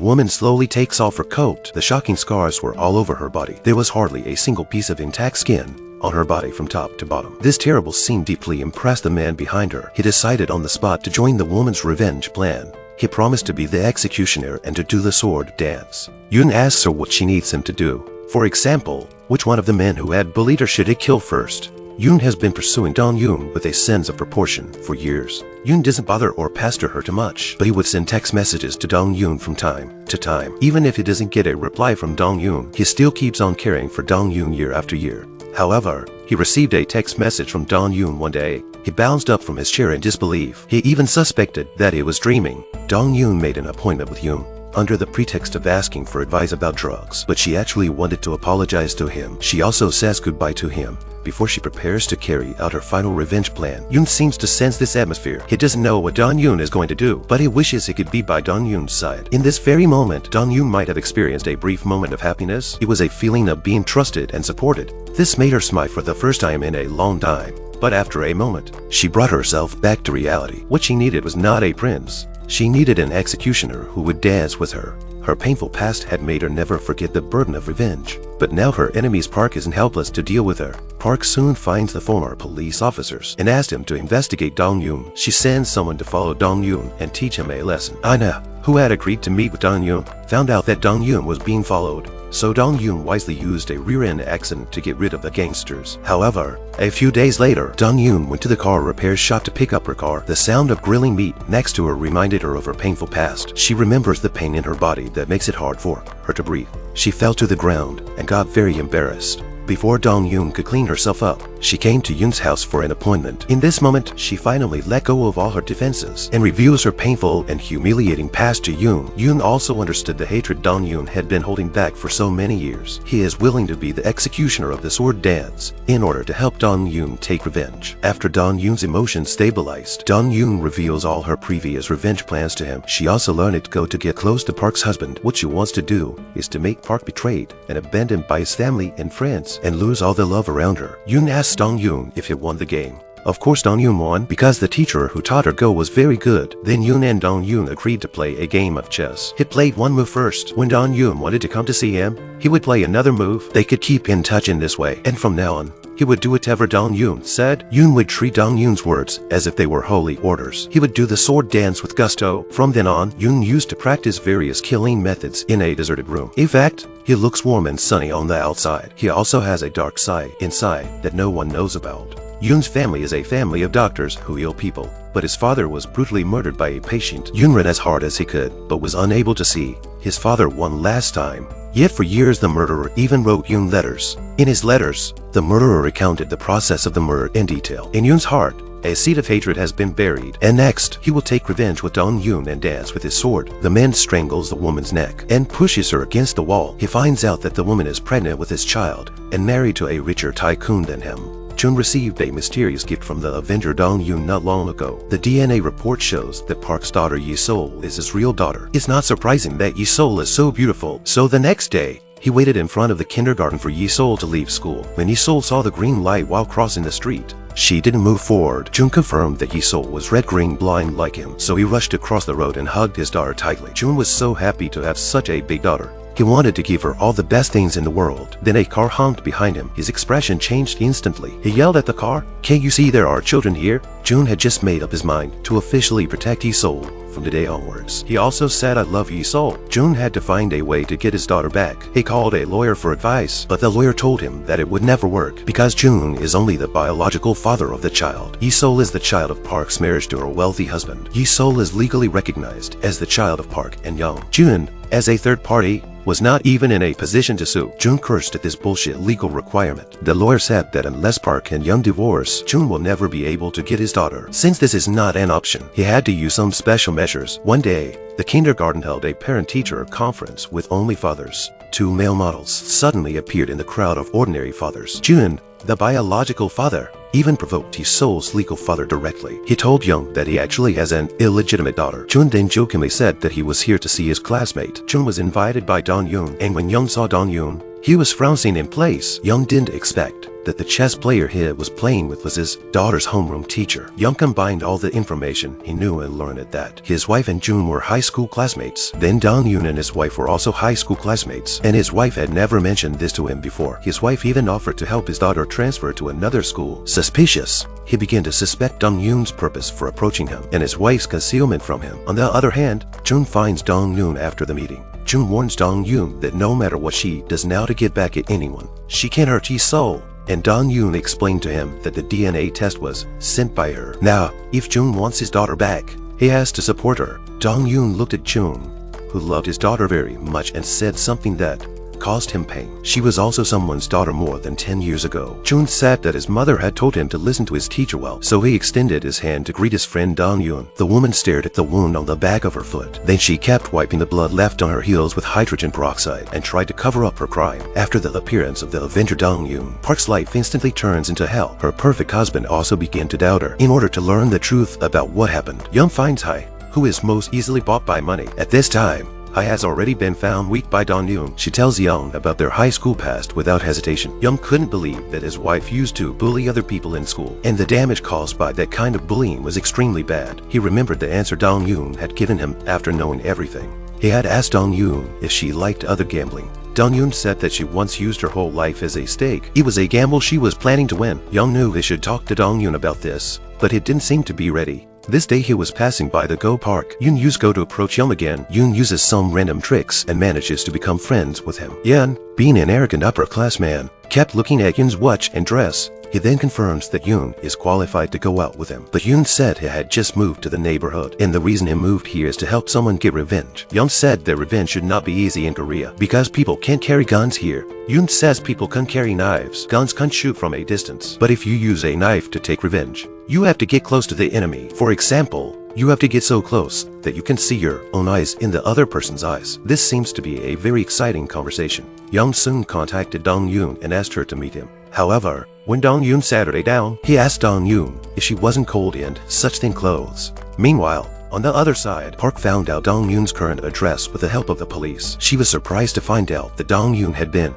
The woman slowly takes off her coat. The shocking scars were all over her body. There was hardly a single piece of intact skin on her body from top to bottom. This terrible scene deeply impressed the man behind her. He decided on the spot to join the woman's revenge plan. He promised to be the executioner and to do the sword dance. Yoon asks her what she needs him to do. For example, which one of the men who had bullied her should he kill first? Yoon has been pursuing Dong-yoon with a sense of proportion for years. Yoon doesn't bother or pester her too much, but he would send text messages to Dong-yoon from time to time. Even if he doesn't get a reply from Dong-yoon, he still keeps on caring for Dong-yoon year after year. However, he received a text message from Dong-yoon one day. He bounced up from his chair in disbelief. He even suspected that he was dreaming. Dong-yoon made an appointment with Yoon under the pretext of asking for advice about drugs, but she actually wanted to apologize to him. She also says goodbye to him before she prepares to carry out her final revenge plan. Yoon seems to sense this atmosphere. He doesn't know what Dong-yoon is going to do, but he wishes he could be by Dong-yoon's side. In this very moment, Dong-yoon might have experienced a brief moment of happiness. It was a feeling of being trusted and supported. This made her smile for the first time in a long time. But after a moment, she brought herself back to reality. What she needed was not a prince. She needed an executioner who would dance with her. Her painful past had made her never forget the burden of revenge. But now her enemy's Park isn't helpless to deal with her. Park soon finds the former police officers and asks him to investigate Dong-yoon. She sends someone to follow Dong-yoon and teach him a lesson. Ina, who had agreed to meet with Dong-yoon, found out that Dong-yoon was being followed. So Dong-yoon wisely used a rear-end accident to get rid of the gangsters. However, a few days later, Dong-yoon went to the car repair shop to pick up her car. The sound of grilling meat next to her reminded her of her painful past. She remembers the pain in her body that makes it hard for her to breathe. She fell to the ground and got very embarrassed. Before Dong-yoon could clean herself up, she came to Yoon's house for an appointment. In this moment, she finally let go of all her defenses and reveals her painful and humiliating past to Yoon. Yoon also understood the hatred Dong-yoon had been holding back for so many years. He is willing to be the executioner of the sword dance in order to help Dong-yoon take revenge. After Dong-yoon's emotions stabilized, Dong-yoon reveals all her previous revenge plans to him. She also learned to go to get close to Park's husband. What she wants to do is to make Park betrayed and abandoned by his family and friends and lose all the love around her. Yoon asks Dong-yoon if he won the game. Of course Dong-yoon won because the teacher who taught her Go was very good. Then Yoon and Dong-yoon agreed to play a game of chess. He played one move first. When Dong-yoon wanted to come to see him, he would play another move. They could keep in touch in this way, and from now on, he would do whatever Dong-yoon said. Yoon would treat Dong-yoon's words as if they were holy orders. He would do the sword dance with gusto. From then on, Yoon used to practice various killing methods in a deserted room. In fact, he looks warm and sunny on the outside. He also has a dark side inside that no one knows about. Yoon's family is a family of doctors who heal people, but his father was brutally murdered by a patient. Yoon ran as hard as he could, but was unable to see his father one last time. Yet for years the murderer even wrote Yoon letters. In his letters, the murderer recounted the process of the murder in detail. In Yoon's heart, a seed of hatred has been buried, and next, he will take revenge with Dong-yoon and dance with his sword. The man strangles the woman's neck and pushes her against the wall. He finds out that the woman is pregnant with his child and married to a richer tycoon than him. Jun received a mysterious gift from the Avenger Dong-yoon not long ago. The DNA report shows that Park's daughter Yi-sol is his real daughter. It's not surprising that Yi-sol is so beautiful. So the next day, he waited in front of the kindergarten for Yi-sol to leave school. When Yi-sol saw the green light while crossing the street, she didn't move forward. Jun confirmed that Yi-sol was red-green blind like him, so he rushed across the road and hugged his daughter tightly. Jun was so happy to have such a big daughter. He wanted to give her all the best things in the world. Then a car honked behind him. His expression changed instantly. He yelled at the car, "Can't you see there are children here?" Jun had just made up his mind to officially protect Yi-sol from the day onwards. He also said, "I love Yi-sol." Jun had to find a way to get his daughter back. He called a lawyer for advice, but the lawyer told him that it would never work because Jun is only the biological father of the child. Yi-sol is the child of Park's marriage to her wealthy husband. Yi-sol is legally recognized as the child of Park and Young. Jun, as a third party, was not even in a position to sue. Jun cursed at this bullshit legal requirement. The lawyer said that unless Park and Young divorce, Jun will never be able to get his daughter. Since this is not an option, he had to use some special measures. One day, the kindergarten held a parent-teacher conference with only fathers. Two male models suddenly appeared in the crowd of ordinary fathers. Jun, the biological father, even provoked Yi-sol's legal father directly. He told Young that he actually has an illegitimate daughter. Jun then jokingly said that he was here to see his classmate. Jun was invited by Dong-yoon, and when Young saw Dong-yoon, he was frowning in place. Young didn't expect that the chess player he was playing with was his daughter's homeroom teacher. Young combined all the information he knew and learned that his wife and June were high school classmates. Then Dong-yoon and his wife were also high school classmates, and his wife had never mentioned this to him before. His wife even offered to help his daughter transfer to another school. Suspicious, he began to suspect Dong-yoon's purpose for approaching him and his wife's concealment from him. On the other hand, June finds Dong-yoon after the meeting. June warns Dong-yoon that no matter what she does now to get back at anyone, she can't hurt his soul. And Dong-yoon explained to him that the DNA test was sent by her. Now, if June wants his daughter back, he has to support her. Dong-yoon looked at June, who loved his daughter very much, and said something that caused him pain. She was also someone's daughter more than 10 years ago. June said that his mother had told him to listen to his teacher well, so he extended his hand to greet his friend Dong-yoon. The woman stared at the wound on the back of her foot. Then she kept wiping the blood left on her heels with hydrogen peroxide and tried to cover up her crime. After the appearance of the Avenger Dong-yoon, Park's life instantly turns into hell. Her perfect husband also began to doubt her. In order to learn the truth about what happened, Young finds Hai, who is most easily bought by money. At this time, Hai has already been found weak by Dong-yoon. She tells Young about their high school past without hesitation. Young couldn't believe that his wife used to bully other people in school, and the damage caused by that kind of bullying was extremely bad. He remembered the answer Dong-yoon had given him after knowing everything. He had asked Dong-yoon if she liked other gambling. Dong-yoon said that she once used her whole life as a stake. It was a gamble she was planning to win. Young knew he should talk to Dong-yoon about this, but he didn't seem to be ready. This day he was passing by the Go Park. Yoon uses Go to approach Young again. Yoon uses some random tricks and manages to become friends with him. Yoon, being an arrogant upper-class man, kept looking at Yoon's watch and dress. He then confirms that Yoon is qualified to go out with him. But Yoon said he had just moved to the neighborhood, and the reason he moved here is to help someone get revenge. Yoon said that revenge should not be easy in Korea because people can't carry guns here. Yoon says people can carry knives. Guns can shoot from a distance. But if you use a knife to take revenge, you have to get close to the enemy. For example, you have to get so close that you can see your own eyes in the other person's eyes. This seems to be a very exciting conversation. Young soon contacted Dong-yoon and asked her to meet him. However, when Dong-yoon sat her down, he asked Dong-yoon if she wasn't cold in such thin clothes. Meanwhile, on the other side, Park found out Dong-yoon's current address with the help of the police. She was surprised to find out that Dong-yoon had been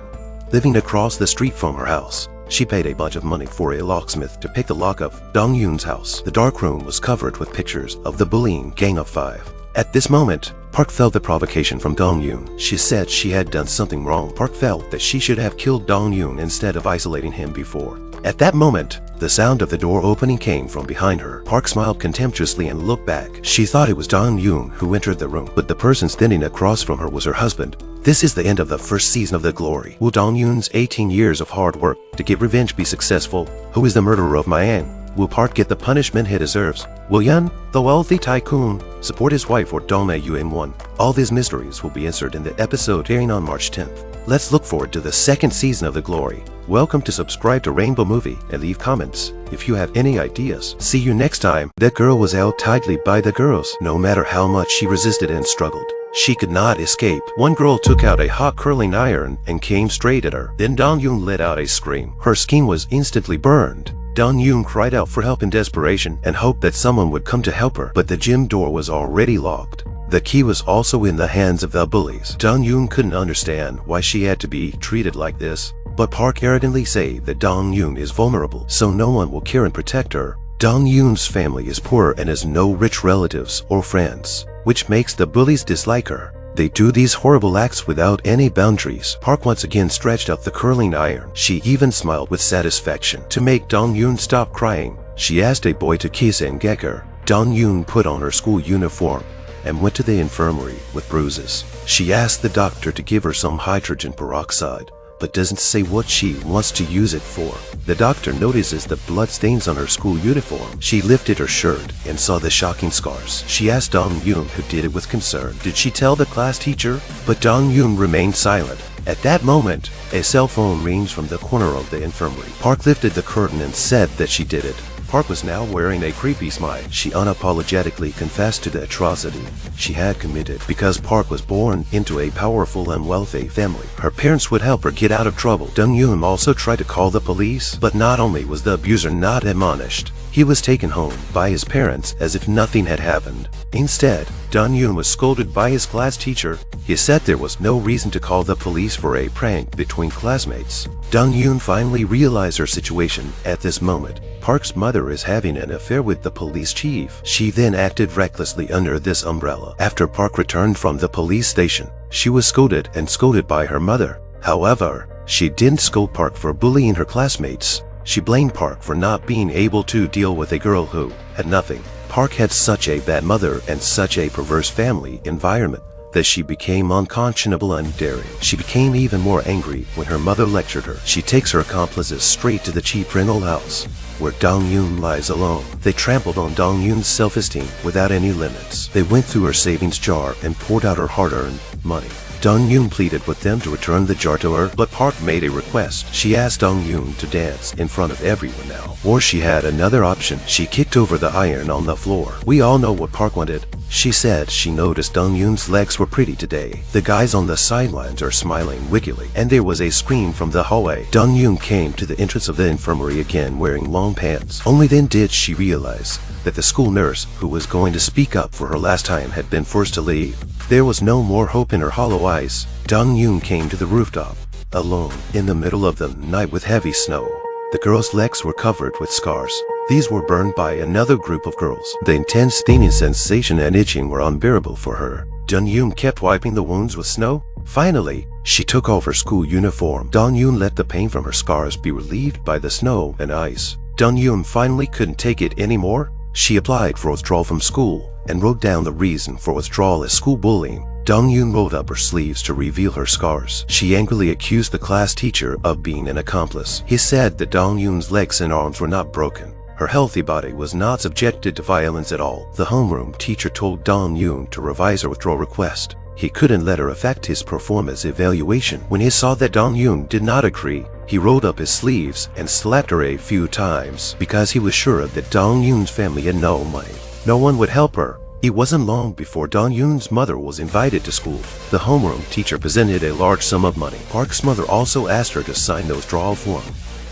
living across the street from her house. She paid a bunch of money for a locksmith to pick the lock of Dong-yoon's house. The dark room was covered with pictures of the bullying gang of 5. At this moment, Park felt the provocation from Dong-yoon. She said she had done something wrong. Park felt that she should have killed Dong-yoon instead of isolating him before. At that moment, the sound of the door opening came from behind her. Park smiled contemptuously and looked back. She thought it was Dong-yoon who entered the room, but the person standing across from her was her husband. This is the end of the first season of The Glory. Will Dong-yoon's 18 years of hard work to get revenge be successful? Who is the murderer of Mayang? Will Park get the punishment he deserves? Will Yun, the wealthy tycoon, support his wife or Dong-yoon? All these mysteries will be answered in the episode airing on March 10th. Let's look forward to the second season of The Glory. Welcome to subscribe to Rainbow Movie and leave comments if you have any ideas. See you next time. That girl was held tightly by the girls. No matter how much she resisted and struggled, she could not escape. One girl took out a hot curling iron and came straight at her. Then Dong-yoon let out a scream. Her skin was instantly burned. Dong-yoon cried out for help in desperation and hoped that someone would come to help her, but the gym door was already locked. The key was also in the hands of the bullies. Dong-yoon couldn't understand why she had to be treated like this, but Park arrogantly said that Dong-yoon is vulnerable, so no one will care and protect her. Dong-yoon's family is poor and has no rich relatives or friends, which makes the bullies dislike her. They do these horrible acts without any boundaries. Park once again stretched out the curling iron. She even smiled with satisfaction. To make Dong-yoon stop crying, she asked a boy to kiss and gag her. Dong-yoon put on her school uniform and went to the infirmary with bruises. She asked the doctor to give her some hydrogen peroxide, but doesn't say what she wants to use it for. The doctor notices the blood stains on her school uniform. She lifted her shirt and saw the shocking scars. She asked Dong-yoon, who did it with concern. Did she tell the class teacher? But Dong-yoon remained silent. At that moment, a cell phone rings from the corner of the infirmary. Park lifted the curtain and said that she did it. Park was now wearing a creepy smile. She unapologetically confessed to the atrocity she had committed because Park was born into a powerful and wealthy family. Her parents would help her get out of trouble. Dong-yoon also tried to call the police, but not only was the abuser not admonished, he was taken home by his parents as if nothing had happened. Instead, Dong-yoon was scolded by his class teacher. He said there was no reason to call the police for a prank between classmates. Dong-yoon finally realized her situation at this moment. Park's mother is having an affair with the police chief. She then acted recklessly under this umbrella. After Park returned from the police station, she was scolded by her mother. However, she didn't scold Park for bullying her classmates. She blamed Park for not being able to deal with a girl who had nothing. Park had such a bad mother and such a perverse family environment that she became unconscionable and daring. She became even more angry when her mother lectured her. She takes her accomplices straight to the cheap rental house, where Dong-yoon lies alone. They trampled on Dong-yoon's self-esteem without any limits. They went through her savings jar and poured out her hard-earned money. Dong-yoon pleaded with them to return the jar to her, but Park made a request. She asked Dong-yoon to dance in front of everyone now. Or she had another option. She kicked over the iron on the floor. We all know what Park wanted. She said she noticed Dong-yoon's legs were pretty today. The guys on the sidelines are smiling wickedly, and there was a scream from the hallway. Dong-yoon came to the entrance of the infirmary again wearing long pants. Only then did she realize that the school nurse who was going to speak up for her last time had been forced to leave. There was no more hope in her hollow eyes. Dong-yoon came to the rooftop, alone, in the middle of the night with heavy snow. The girl's legs were covered with scars. These were burned by another group of girls. The intense stinging sensation and itching were unbearable for her. Dong-yoon kept wiping the wounds with snow. Finally, she took off her school uniform. Dong-yoon let the pain from her scars be relieved by the snow and ice. Dong-yoon finally couldn't take it anymore. She applied for withdrawal from school and wrote down the reason for withdrawal as school bullying. Dong-yoon rolled up her sleeves to reveal her scars. She angrily accused the class teacher of being an accomplice. He said that Dong-yoon's legs and arms were not broken. Her healthy body was not subjected to violence at all. The homeroom teacher told Dong-yoon to revise her withdrawal request. He couldn't let her affect his performance evaluation. When he saw that Dong-yoon did not agree, he rolled up his sleeves and slapped her a few times because he was sure that Dong-yoon's family had no money. No one would help her. It wasn't long before Dong-yoon's mother was invited to school. The homeroom teacher presented a large sum of money. Park's mother also asked her to sign the withdrawal form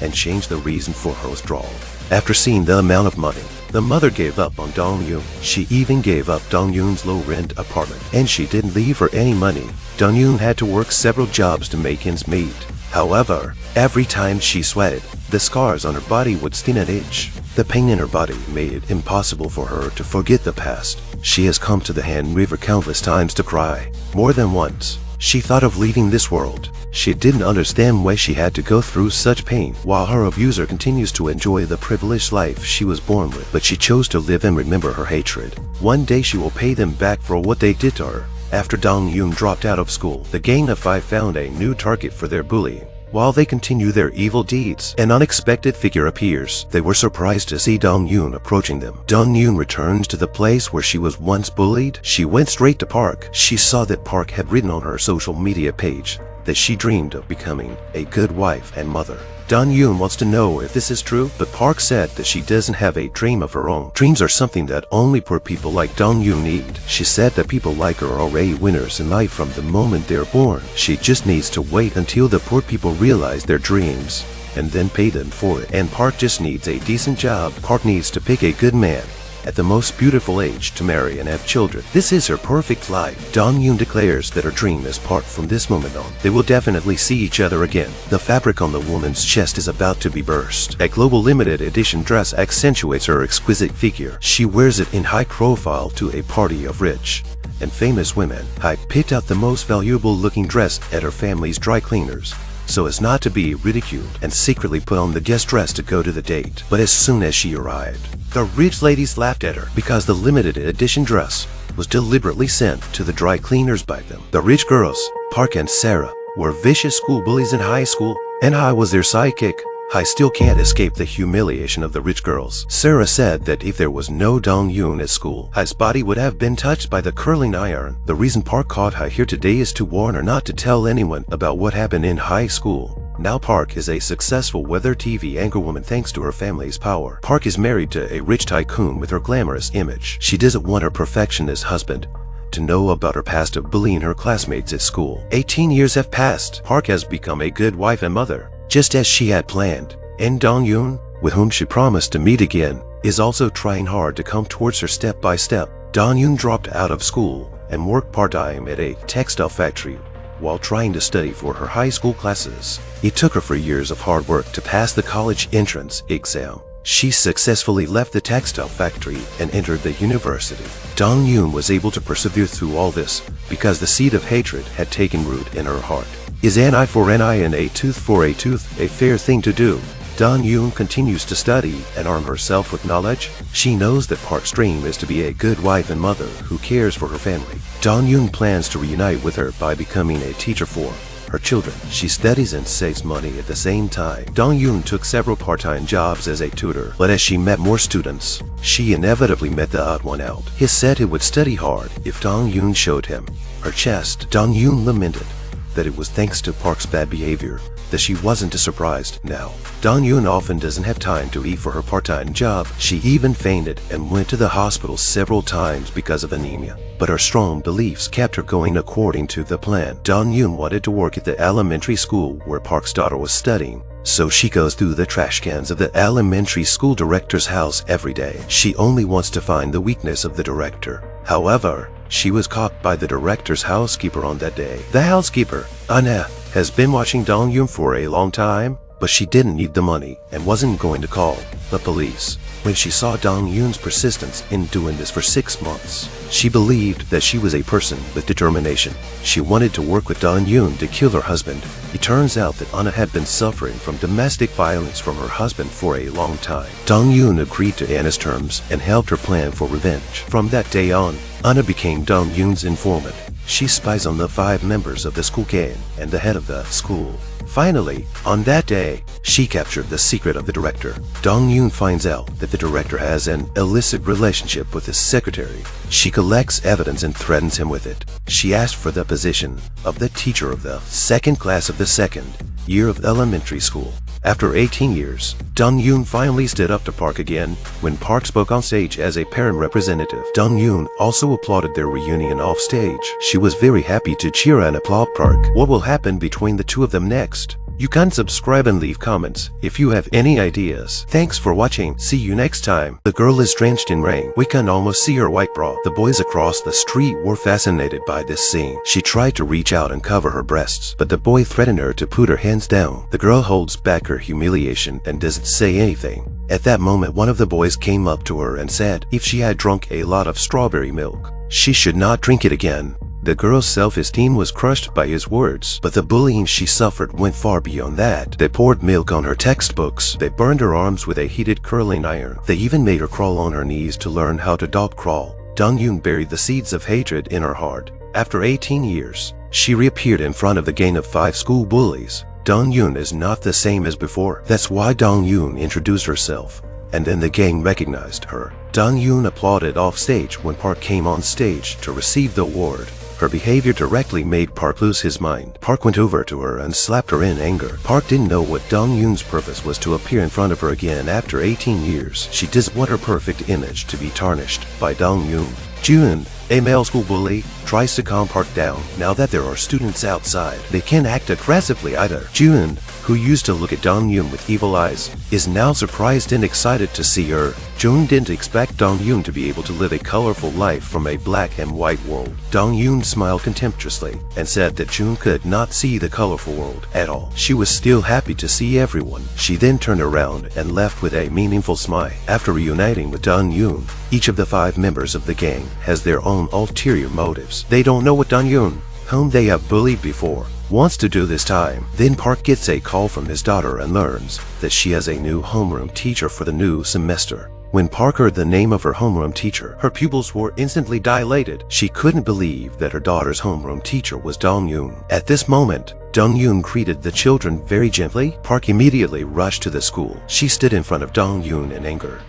and change the reason for her withdrawal. After seeing the amount of money, the mother gave up on Dong-yoon. She even gave up Dong-yoon's low-rent apartment, and she didn't leave her any money. Dong-yoon had to work several jobs to make ends meet. However, every time she sweated, the scars on her body would sting and itch. The pain in her body made it impossible for her to forget the past. She has come to the Han River countless times to cry. More than once, she thought of leaving this world. She didn't understand why she had to go through such pain, while her abuser continues to enjoy the privileged life she was born with. But she chose to live and remember her hatred. One day she will pay them back for what they did to her. After Dong-yoon dropped out of school, the gang of five found a new target for their bullying. While they continue their evil deeds, an unexpected figure appears. They were surprised to see Dong-yoon approaching them. Dong-yoon returns to the place where she was once bullied. She went straight to Park. She saw that Park had written on her social media page that she dreamed of becoming a good wife and mother. Dong-yoon wants to know if this is true, but Park said that she doesn't have a dream of her own. Dreams are something that only poor people like Dong-yoon need. She said that people like her are already winners in life from the moment they're born. She just needs to wait until the poor people realize their dreams and then pay them for it. And Park just needs a decent job. Park needs to pick a good man at the most beautiful age to marry and have children. This is her perfect life. Dong-yoon declares that her dream is Park from this moment on. They will definitely see each other again. The fabric on the woman's chest is about to be burst. A global limited edition dress accentuates her exquisite figure. She wears it in high profile to a party of rich and famous women. I picked out the most valuable looking dress at her family's dry cleaners, so as not to be ridiculed, and secretly put on the guest dress to go to the date. But as soon as she arrived, the rich ladies laughed at her because the limited edition dress was deliberately sent to the dry cleaners by them. The rich girls, Park and Sarah, were vicious school bullies in high school, and I was their sidekick. I still can't escape the humiliation of the rich girls. Sarah said that if there was no Dong-yoon at school, his body would have been touched by the curling iron. The reason Park caught her here today is to warn her not to tell anyone about what happened in high school. Now Park is a successful weather TV anchorwoman thanks to her family's power. Park is married to a rich tycoon with her glamorous image. She doesn't want her perfectionist husband to know about her past of bullying her classmates at school. 18 years have passed. Park has become a good wife and mother, just as she had planned. And Dong-yoon, with whom she promised to meet again, is also trying hard to come towards her step by step. Dong Yoon dropped out of school and worked part-time at a textile factory while trying to study for her high school classes. It took her 4 years of hard work to pass the college entrance exam. She successfully left the textile factory and entered the university. Dong Yoon was able to persevere through all this because the seed of hatred had taken root in her heart. Is an eye for an eye and a tooth for a tooth a fair thing to do? Dong Yoon continues to study and arm herself with knowledge. She knows that Park's dream is to be a good wife and mother who cares for her family. Dong Yoon plans to reunite with her by becoming a teacher for her children. She studies and saves money at the same time. Dong Yoon took several part-time jobs as a tutor, but as she met more students, she inevitably met the odd one out. He said he would study hard if Dong Yoon showed him her chest. Dong Yoon lamented that it was thanks to Park's bad behavior that she wasn't surprised now. Dong Yoon often doesn't have time to eat for her part-time job. She even fainted and went to the hospital several times because of anemia. But her strong beliefs kept her going according to the plan. Dong Yoon wanted to work at the elementary school where Park's daughter was studying, so she goes through the trash cans of the elementary school director's house every day. She only wants to find the weakness of the director. However, she was caught by the director's housekeeper on that day. The housekeeper, Anna, has been watching Dong Yoon for a long time, but she didn't need the money and wasn't going to call the police. When she saw Dong Yoon's persistence in doing this for 6 months, she believed that she was a person with determination. She wanted to work with Dong Yoon to kill her husband. It turns out that Anna had been suffering from domestic violence from her husband for a long time. Dong Yoon agreed to Anna's terms and helped her plan for revenge. From that day on, Anna became Dong Yoon's informant. She spies on the 5 members of the school gang and the head of the school. Finally, on that day, she captured the secret of the director. Dong Yoon finds out that the director has an illicit relationship with his secretary. She collects evidence and threatens him with it. She asked for the position of the teacher of the 2nd class of the 2nd year of elementary school. After 18 years, Dong Yoon finally stood up to Park again when Park spoke on stage as a parent representative. Dong Yoon also applauded their reunion off stage. She was very happy to cheer and applaud Park. What will happen between the two of them next? You can subscribe and leave comments if you have any ideas. Thanks for watching. See you next time. The girl is drenched in rain. We can almost see her white bra. The boys across the street were fascinated by this scene. She tried to reach out and cover her breasts, but the boy threatened her to put her hands down. The girl holds back her humiliation and doesn't say anything. At that moment, one of the boys came up to her and said if she had drunk a lot of strawberry milk, she should not drink it again. The girl's self-esteem was crushed by his words, but the bullying she suffered went far beyond that. They poured milk on her textbooks. They burned her arms with a heated curling iron. They even made her crawl on her knees to learn how to dog crawl. Dong Yoon buried the seeds of hatred in her heart. After 18 years, she reappeared in front of the gang of 5 school bullies. Dong Yoon is not the same as before. That's why Dong Yoon introduced herself, and then the gang recognized her. Dong Yoon applauded off stage when Park came on stage to receive the award. Her behavior directly made Park lose his mind. Park went over to her and slapped her in anger. Park didn't know what Dong Yoon's purpose was to appear in front of her again after 18 years. She doesn't want her perfect image to be tarnished by Dong Yoon. Jun, a male school bully, tries to calm Park down. Now that there are students outside, they can't act aggressively either. Jun, who used to look at Dong Yoon with evil eyes, is now surprised and excited to see her. Jun didn't expect Dong Yoon to be able to live a colorful life from a black and white world. Dong Yoon smiled contemptuously and said that Jun could not see the colorful world at all. She was still happy to see everyone. She then turned around and left with a meaningful smile. After reuniting with Dong Yoon, each of the 5 members of the gang has their own ulterior motives. They don't know what Dong Yoon, whom they have bullied before, wants to do this time. Then Park gets a call from his daughter and learns that she has a new homeroom teacher for the new semester. When Park heard the name of her homeroom teacher, her pupils were instantly dilated. She couldn't believe that her daughter's homeroom teacher was Dong Yoon. At this moment, Dong Yoon greeted the children very gently. Park immediately rushed to the school. She stood in front of Dong Yoon in anger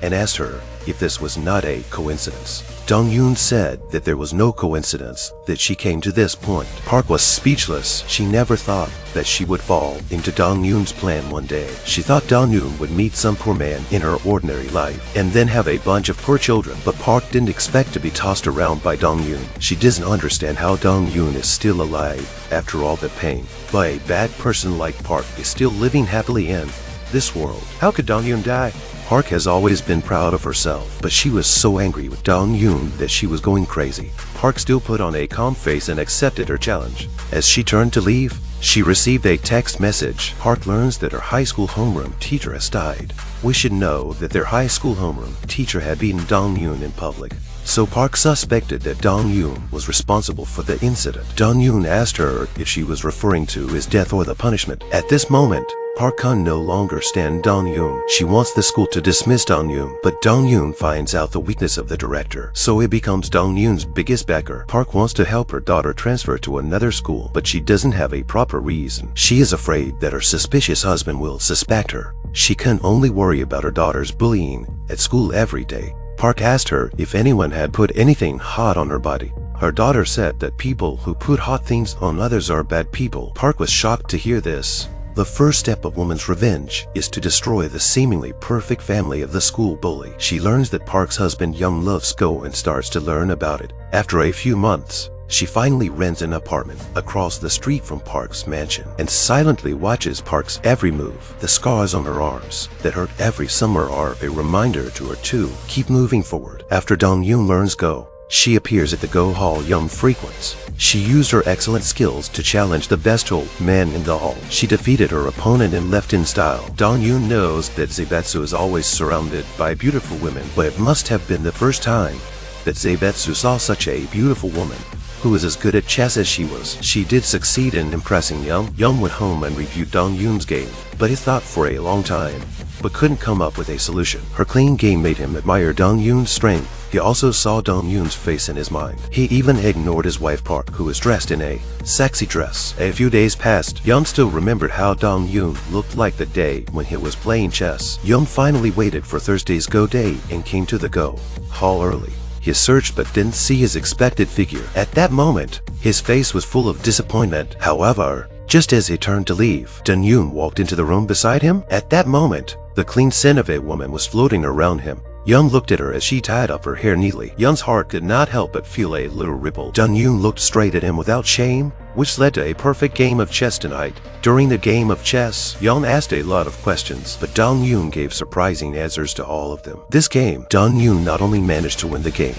and asked her if this was not a coincidence. Dong Yoon said that there was no coincidence that she came to this point. Park was speechless. She never thought that she would fall into Dong Yoon's plan one day. She thought Dong Yoon would meet some poor man in her ordinary life and then have a bunch of poor children. But Park didn't expect to be tossed around by Dong Yoon. She doesn't understand how Dong Yoon is still alive after all the pain. But a bad person like Park is still living happily in this world. How could Dong Yoon die? Park has always been proud of herself, but she was so angry with Dong Yoon that she was going crazy. Park still put on a calm face and accepted her challenge. As she turned to leave, she received a text message. Park learns that her high school homeroom teacher has died. We should know that their high school homeroom teacher had beaten Dong Yoon in public. So Park suspected that Dong Yoon was responsible for the incident. Dong Yoon asked her if she was referring to his death or the punishment. At this moment, Park can no longer stand Dong Yoon. She wants the school to dismiss Dong Yoon, but Dong Yoon finds out the weakness of the director, so he becomes Dong Yoon's biggest backer. Park wants to help her daughter transfer to another school, but she doesn't have a proper reason. She is afraid that her suspicious husband will suspect her. She can only worry about her daughter's bullying at school every day. Park asked her if anyone had put anything hot on her body. Her daughter said that people who put hot things on others are bad people. Park was shocked to hear this. The first step of woman's revenge is to destroy the seemingly perfect family of the school bully. She learns that Park's husband Young loves Go and starts to learn about it. After a few months, she finally rents an apartment across the street from Park's mansion and silently watches Park's every move. The scars on her arms that hurt every summer are a reminder to her to keep moving forward. After Dong Yoon learns Go, she appears at the Go Hall Young frequents. She used her excellent skills to challenge the best old man in the hall. She defeated her opponent and left in style. Dong Yoon knows that Zaebetsu is always surrounded by beautiful women, but it must have been the first time that Zaebetsu saw such a beautiful woman who was as good at chess as she was. She did succeed in impressing Young. Young went home and reviewed Dong Yoon's game, but he thought for a long time, but couldn't come up with a solution. Her clean game made him admire Dong Yoon's strength. He also saw Dong Yoon's face in his mind. He even ignored his wife Park, who was dressed in a sexy dress. A few days passed. Young still remembered how Dong Yoon looked like the day when he was playing chess. Young finally waited for Thursday's Go day and came to the Go Hall early. He searched but didn't see his expected figure. At that moment, his face was full of disappointment. However, just as he turned to leave, Dong Yoon walked into the room beside him. At that moment, the clean scent of a woman was floating around him. Young looked at her as she tied up her hair neatly. Young's heart could not help but feel a little ripple. Dong Yoon looked straight at him without shame, which led to a perfect game of chess tonight. During the game of chess, Young asked a lot of questions, but Dong Yoon gave surprising answers to all of them. This game, Dong Yoon not only managed to win the game,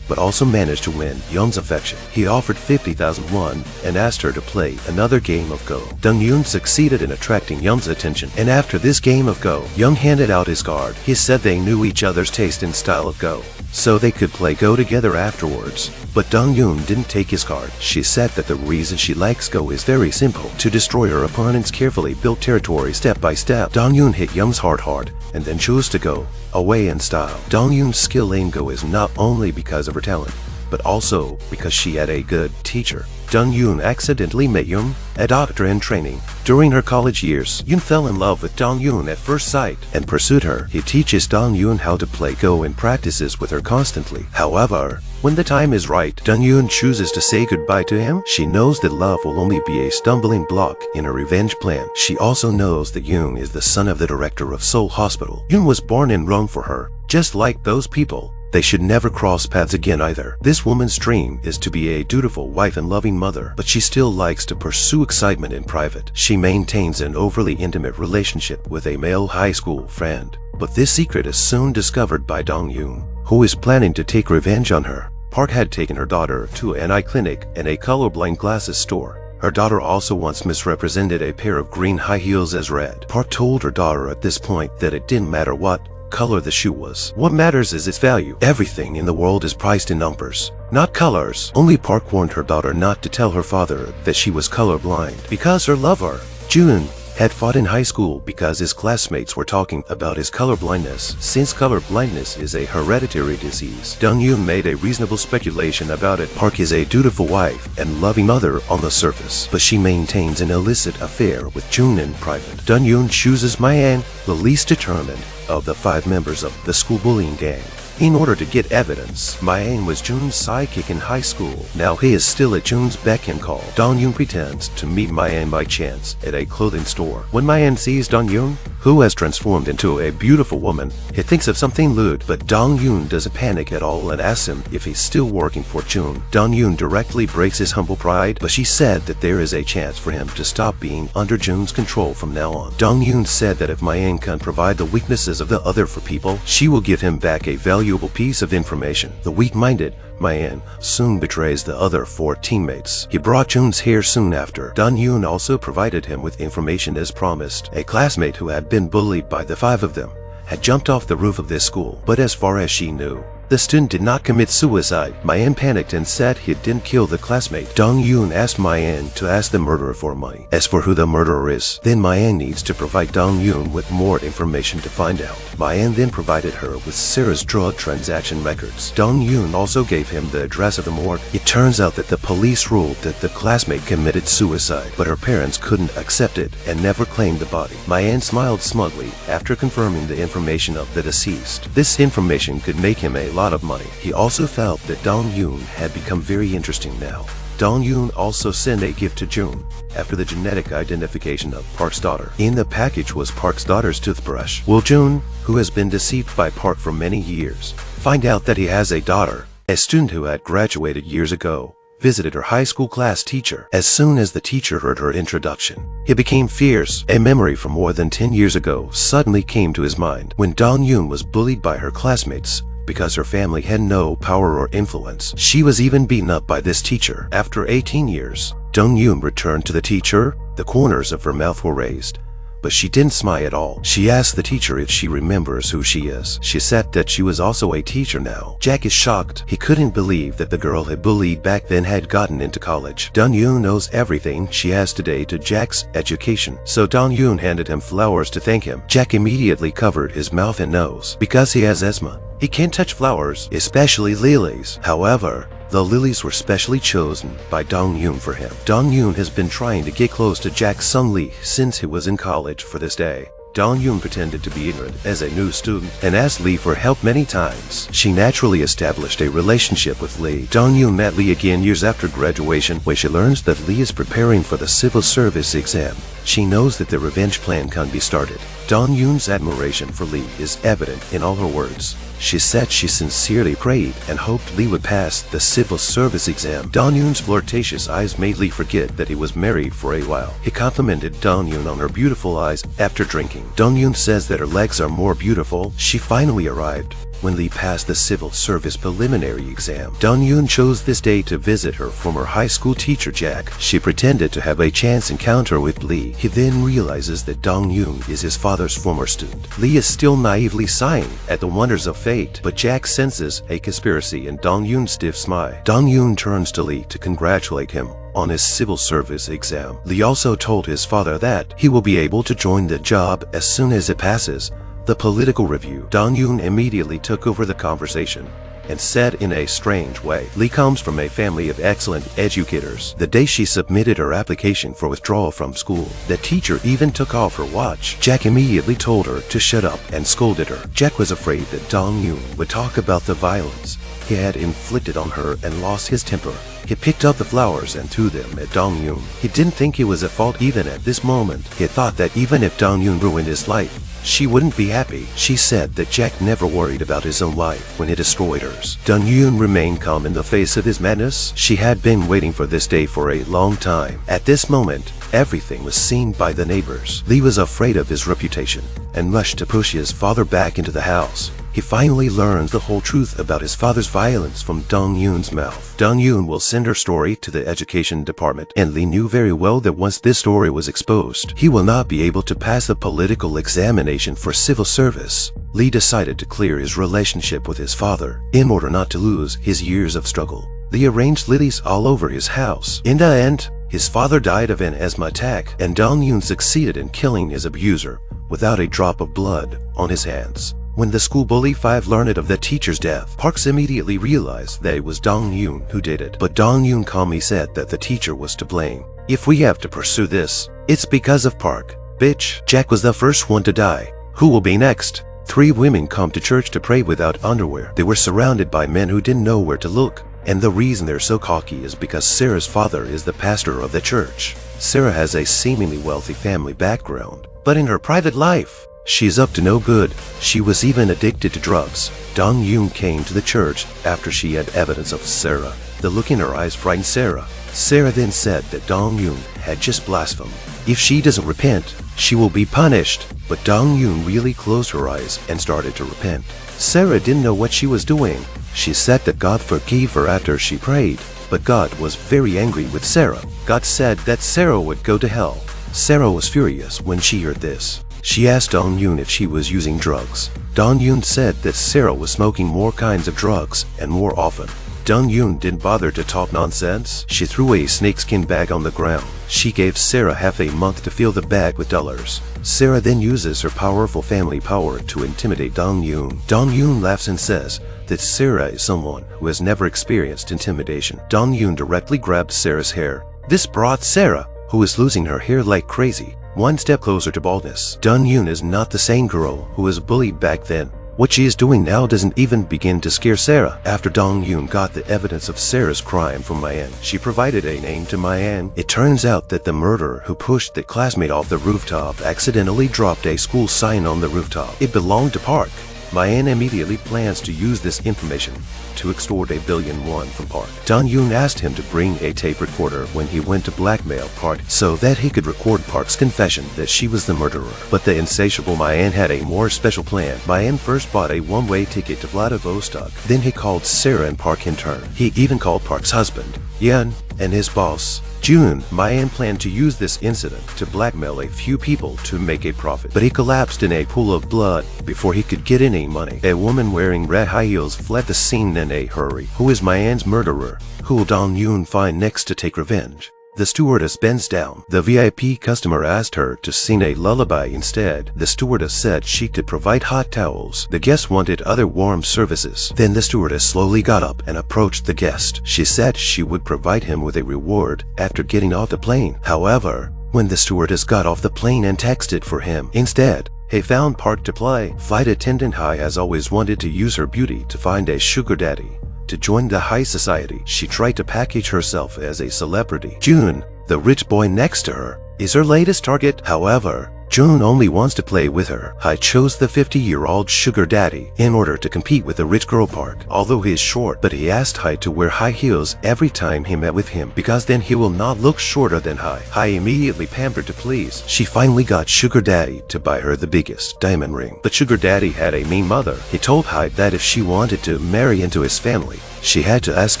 but also managed to win Young's affection. He offered 50,000 won and asked her to play another game of Go. Dong Yoon succeeded in attracting Young's attention, and after this game of Go, Young handed out his card. He said they knew each other's taste and style of Go, so they could play Go together afterwards. But Dong Yoon didn't take his card. She said that the reason she likes Go is very simple: to destroy her opponent's carefully built territory step by step. Dong Yoon hit Young's heart hard and then chose to go away in style. Dong Yoon's skill in Go is not only because of her talent, but also because she had a good teacher. Dong Yoon accidentally met Yoon, a doctor in training. During her college years, Yoon fell in love with Dong Yoon at first sight and pursued her. He teaches Dong Yoon how to play Go and practices with her constantly. However, when the time is right, Dong Yoon chooses to say goodbye to him. She knows that love will only be a stumbling block in her revenge plan. She also knows that Yoon is the son of the director of Seoul Hospital. Yoon was born in Rome for her, just like those people. They should never cross paths again either. This woman's dream is to be a dutiful wife and loving mother, but she still likes to pursue excitement in private. She maintains an overly intimate relationship with a male high school friend. But this secret is soon discovered by Dong Yoon, who is planning to take revenge on her. Park had taken her daughter to an eye clinic and a colorblind glasses store. Her daughter also once misrepresented a pair of green high heels as red. Park told her daughter at this point that it didn't matter what color the shoe was. What matters is its value. Everything in the world is priced in numbers, not colors. Only Park warned her daughter not to tell her father that she was colorblind, because her lover, Jun, had fought in high school because his classmates were talking about his colorblindness. Since colorblindness is a hereditary disease, Dong Yoon made a reasonable speculation about it. Park is a dutiful wife and loving mother on the surface, but she maintains an illicit affair with Jun in private. Dong Yoon chooses Mayan, the least determined of the 5 members of the school bullying gang. in order to get evidence. Mayang was Jun's sidekick in high school. Now he is still at Jun's beck and call. Dong-yoon pretends to meet Mayang by chance at a clothing store. When Mayang sees Dong-yoon, who has transformed into a beautiful woman, he thinks of something lewd, but Dong-yoon doesn't panic at all and asks him if he's still working for Jun. Dong-yoon directly breaks his humble pride, but she said that there is a chance for him to stop being under Jun's control from now on. Dong-yoon said that if Mayang can provide the weaknesses of the other for people, she will give him back a valuable piece of information. The weak-minded Mayang soon betrays the other 4 teammates. He brought Jun's hair soon after. Dong-yoon also provided him with information as promised. A classmate who had been bullied by the 5 of them had jumped off the roof of this school, but as far as she knew, the student did not commit suicide. Mayang panicked and said he didn't kill the classmate. Dong-yoon asked Mayang to ask the murderer for money. As for who the murderer is, then Mayang needs to provide Dong-yoon with more information to find out. Mayang then provided her with Sarah's drug transaction records. Dong-yoon also gave him the address of the morgue. It turns out that the police ruled that the classmate committed suicide, but her parents couldn't accept it and never claimed the body. Mayang smiled smugly after confirming the information of the deceased. This information could make him a lot of money. He also felt that Dong-yoon had become very interesting now. Dong-yoon also sent a gift to Jun after the genetic identification of Park's daughter. In the package was Park's daughter's toothbrush. Will Jun, who has been deceived by Park for many years, find out that he has a daughter? A student who had graduated years ago visited her high school class teacher. As soon as the teacher heard her introduction, he became fierce. A memory from more than 10 years ago suddenly came to his mind when Dong-yoon was bullied by her classmates because her family had no power or influence. She was even beaten up by this teacher. After 18 years, Dong-yoon returned to the teacher. The corners of her mouth were raised, but she didn't smile at all. She asked the teacher if she remembers who she is. She said that she was also a teacher now. Jack is shocked. He couldn't believe that the girl he bullied back then had gotten into college. Dong-yoon knows everything she has today to Jack's education, so Dong-yoon handed him flowers to thank him. Jack immediately covered his mouth and nose. Because he has asthma, he can't touch flowers, especially lilies. However, the lilies were specially chosen by Dong-yoon for him. Dong-yoon has been trying to get close to Jack's son Lee since he was in college for this day. Dong-yoon pretended to be ignorant as a new student and asked Lee for help many times. She naturally established a relationship with Lee. Dong-yoon met Lee again years after graduation when she learns that Lee is preparing for the civil service exam. She knows that the revenge plan can be started. Dong-yoon's admiration for Lee is evident in all her words. She said she sincerely prayed and hoped Lee would pass the civil service exam. Dong-yoon's flirtatious eyes made Lee forget that he was married for a while. He complimented Dong-yoon on her beautiful eyes after drinking. Dong-yoon says that her legs are more beautiful. She finally arrived when Lee passed the civil service preliminary exam. Dong-yoon chose this day to visit her former high school teacher Jack. She pretended to have a chance encounter with Lee. He then realizes that Dong-yoon is his father's former student. Lee is still naively sighing at the wonders of fate, but Jack senses a conspiracy in Dong-yoon's stiff smile. Dong-yoon turns to Lee to congratulate him on his civil service exam. Lee also told his father that he will be able to join the job as soon as it passes the political review. Dong-yoon immediately took over the conversation and said in a strange way, Lee comes from a family of excellent educators. The day she submitted her application for withdrawal from school, the teacher even took off her watch. Jack immediately told her to shut up and scolded her. Jack was afraid that Dong-yoon would talk about the violence he had inflicted on her and lost his temper. He picked up the flowers and threw them at Dong-yoon. He didn't think he was at fault even at this moment. He thought that even if Dong-yoon ruined his life, she wouldn't be happy. She said that Jack never worried about his own life when he destroyed hers. Dong-yoon remained calm in the face of his madness. She had been waiting for this day for a long time. At this moment, everything was seen by the neighbors. Lee was afraid of his reputation and rushed to push his father back into the house. He finally learns the whole truth about his father's violence from Dong-yoon's mouth. Dong-yoon will send her story to the education department, and Lee knew very well that once this story was exposed, he will not be able to pass the political examination for civil service. Lee decided to clear his relationship with his father in order not to lose his years of struggle. Lee arranged lilies all over his house. In the end, his father died of an asthma attack, and Dong-yoon succeeded in killing his abuser without a drop of blood on his hands. When the school bully 5 learned of the teacher's death, Parks immediately realized that it was Dong-yoon who did it. But Dong-yoon calmly said that the teacher was to blame. If we have to pursue this, it's because of Park. Bitch, Jack was the first one to die. Who will be next? 3 women come to church to pray without underwear. They were surrounded by men who didn't know where to look. And the reason they're so cocky is because Sarah's father is the pastor of the church. Sarah has a seemingly wealthy family background, but in her private life, she's up to no good. She was even addicted to drugs. Dong Yoon came to the church after she had evidence of Sarah. The look in her eyes frightened Sarah. Sarah then said that Dong Yoon had just blasphemed. If she doesn't repent, she will be punished. But Dong Yoon really closed her eyes and started to repent. Sarah didn't know what she was doing. She said that God forgave her after she prayed, but God was very angry with Sarah. God said that Sarah would go to hell. Sarah was furious when she heard this. She asked Dong Yoon if she was using drugs. Dong Yoon said that Sarah was smoking more kinds of drugs and more often. Dong Yoon didn't bother to talk nonsense. She threw a snakeskin bag on the ground. She gave Sarah half a month to fill the bag with dollars. Sarah then uses her powerful family power to intimidate Dong Yoon. Dong Yoon laughs and says that Sarah is someone who has never experienced intimidation. Dong Yoon directly grabbed Sarah's hair. This brought Sarah, who is losing her hair like crazy, one step closer to baldness. Dong Yoon is not the same girl who was bullied back then. What she is doing now doesn't even begin to scare Sarah. After Dong Yoon got the evidence of Sarah's crime from Mayan, she provided a name to Mayan. It turns out that the murderer who pushed the classmate off the rooftop accidentally dropped a school sign on the rooftop. It belonged to Park. Mayan immediately plans to use this information to extort $1 billion from Park. Dong Yoon asked him to bring a tape recorder when he went to blackmail Park so that he could record Park's confession that she was the murderer. But the insatiable Mayan had a more special plan. Mayan first bought a one-way ticket to Vladivostok. Then he called Sarah and Park in turn. He even called Park's husband, Yeon, and his boss, June. Mayan planned to use this incident to blackmail a few people to make a profit, but he collapsed in a pool of blood before he could get any money. A woman wearing red high heels fled the scene in a hurry. Who is Mayan's murderer? Who will Dong Yoon find next to take revenge? The stewardess bends down. The VIP customer asked her to sing a lullaby instead. The stewardess said she could provide hot towels. The guest wanted other warm services. Then the stewardess slowly got up and approached the guest. She said she would provide him with a reward after getting off the plane. However, when the stewardess got off the plane and texted for him instead, he found Park to play. Flight attendant Hai has always wanted to use her beauty to find a sugar daddy. To join the high society, she tried to package herself as a celebrity. June, the rich boy next to her, is her latest target. However, June only wants to play with her. Hai chose the 50-year-old sugar daddy in order to compete with the rich girl Park. Although he is short, but he asked Hai to wear high heels every time he met with him because then he will not look shorter than Hai. Hai immediately pampered to please. She finally got sugar daddy to buy her the biggest diamond ring. But sugar daddy had a mean mother. He told Hai that if she wanted to marry into his family, she had to ask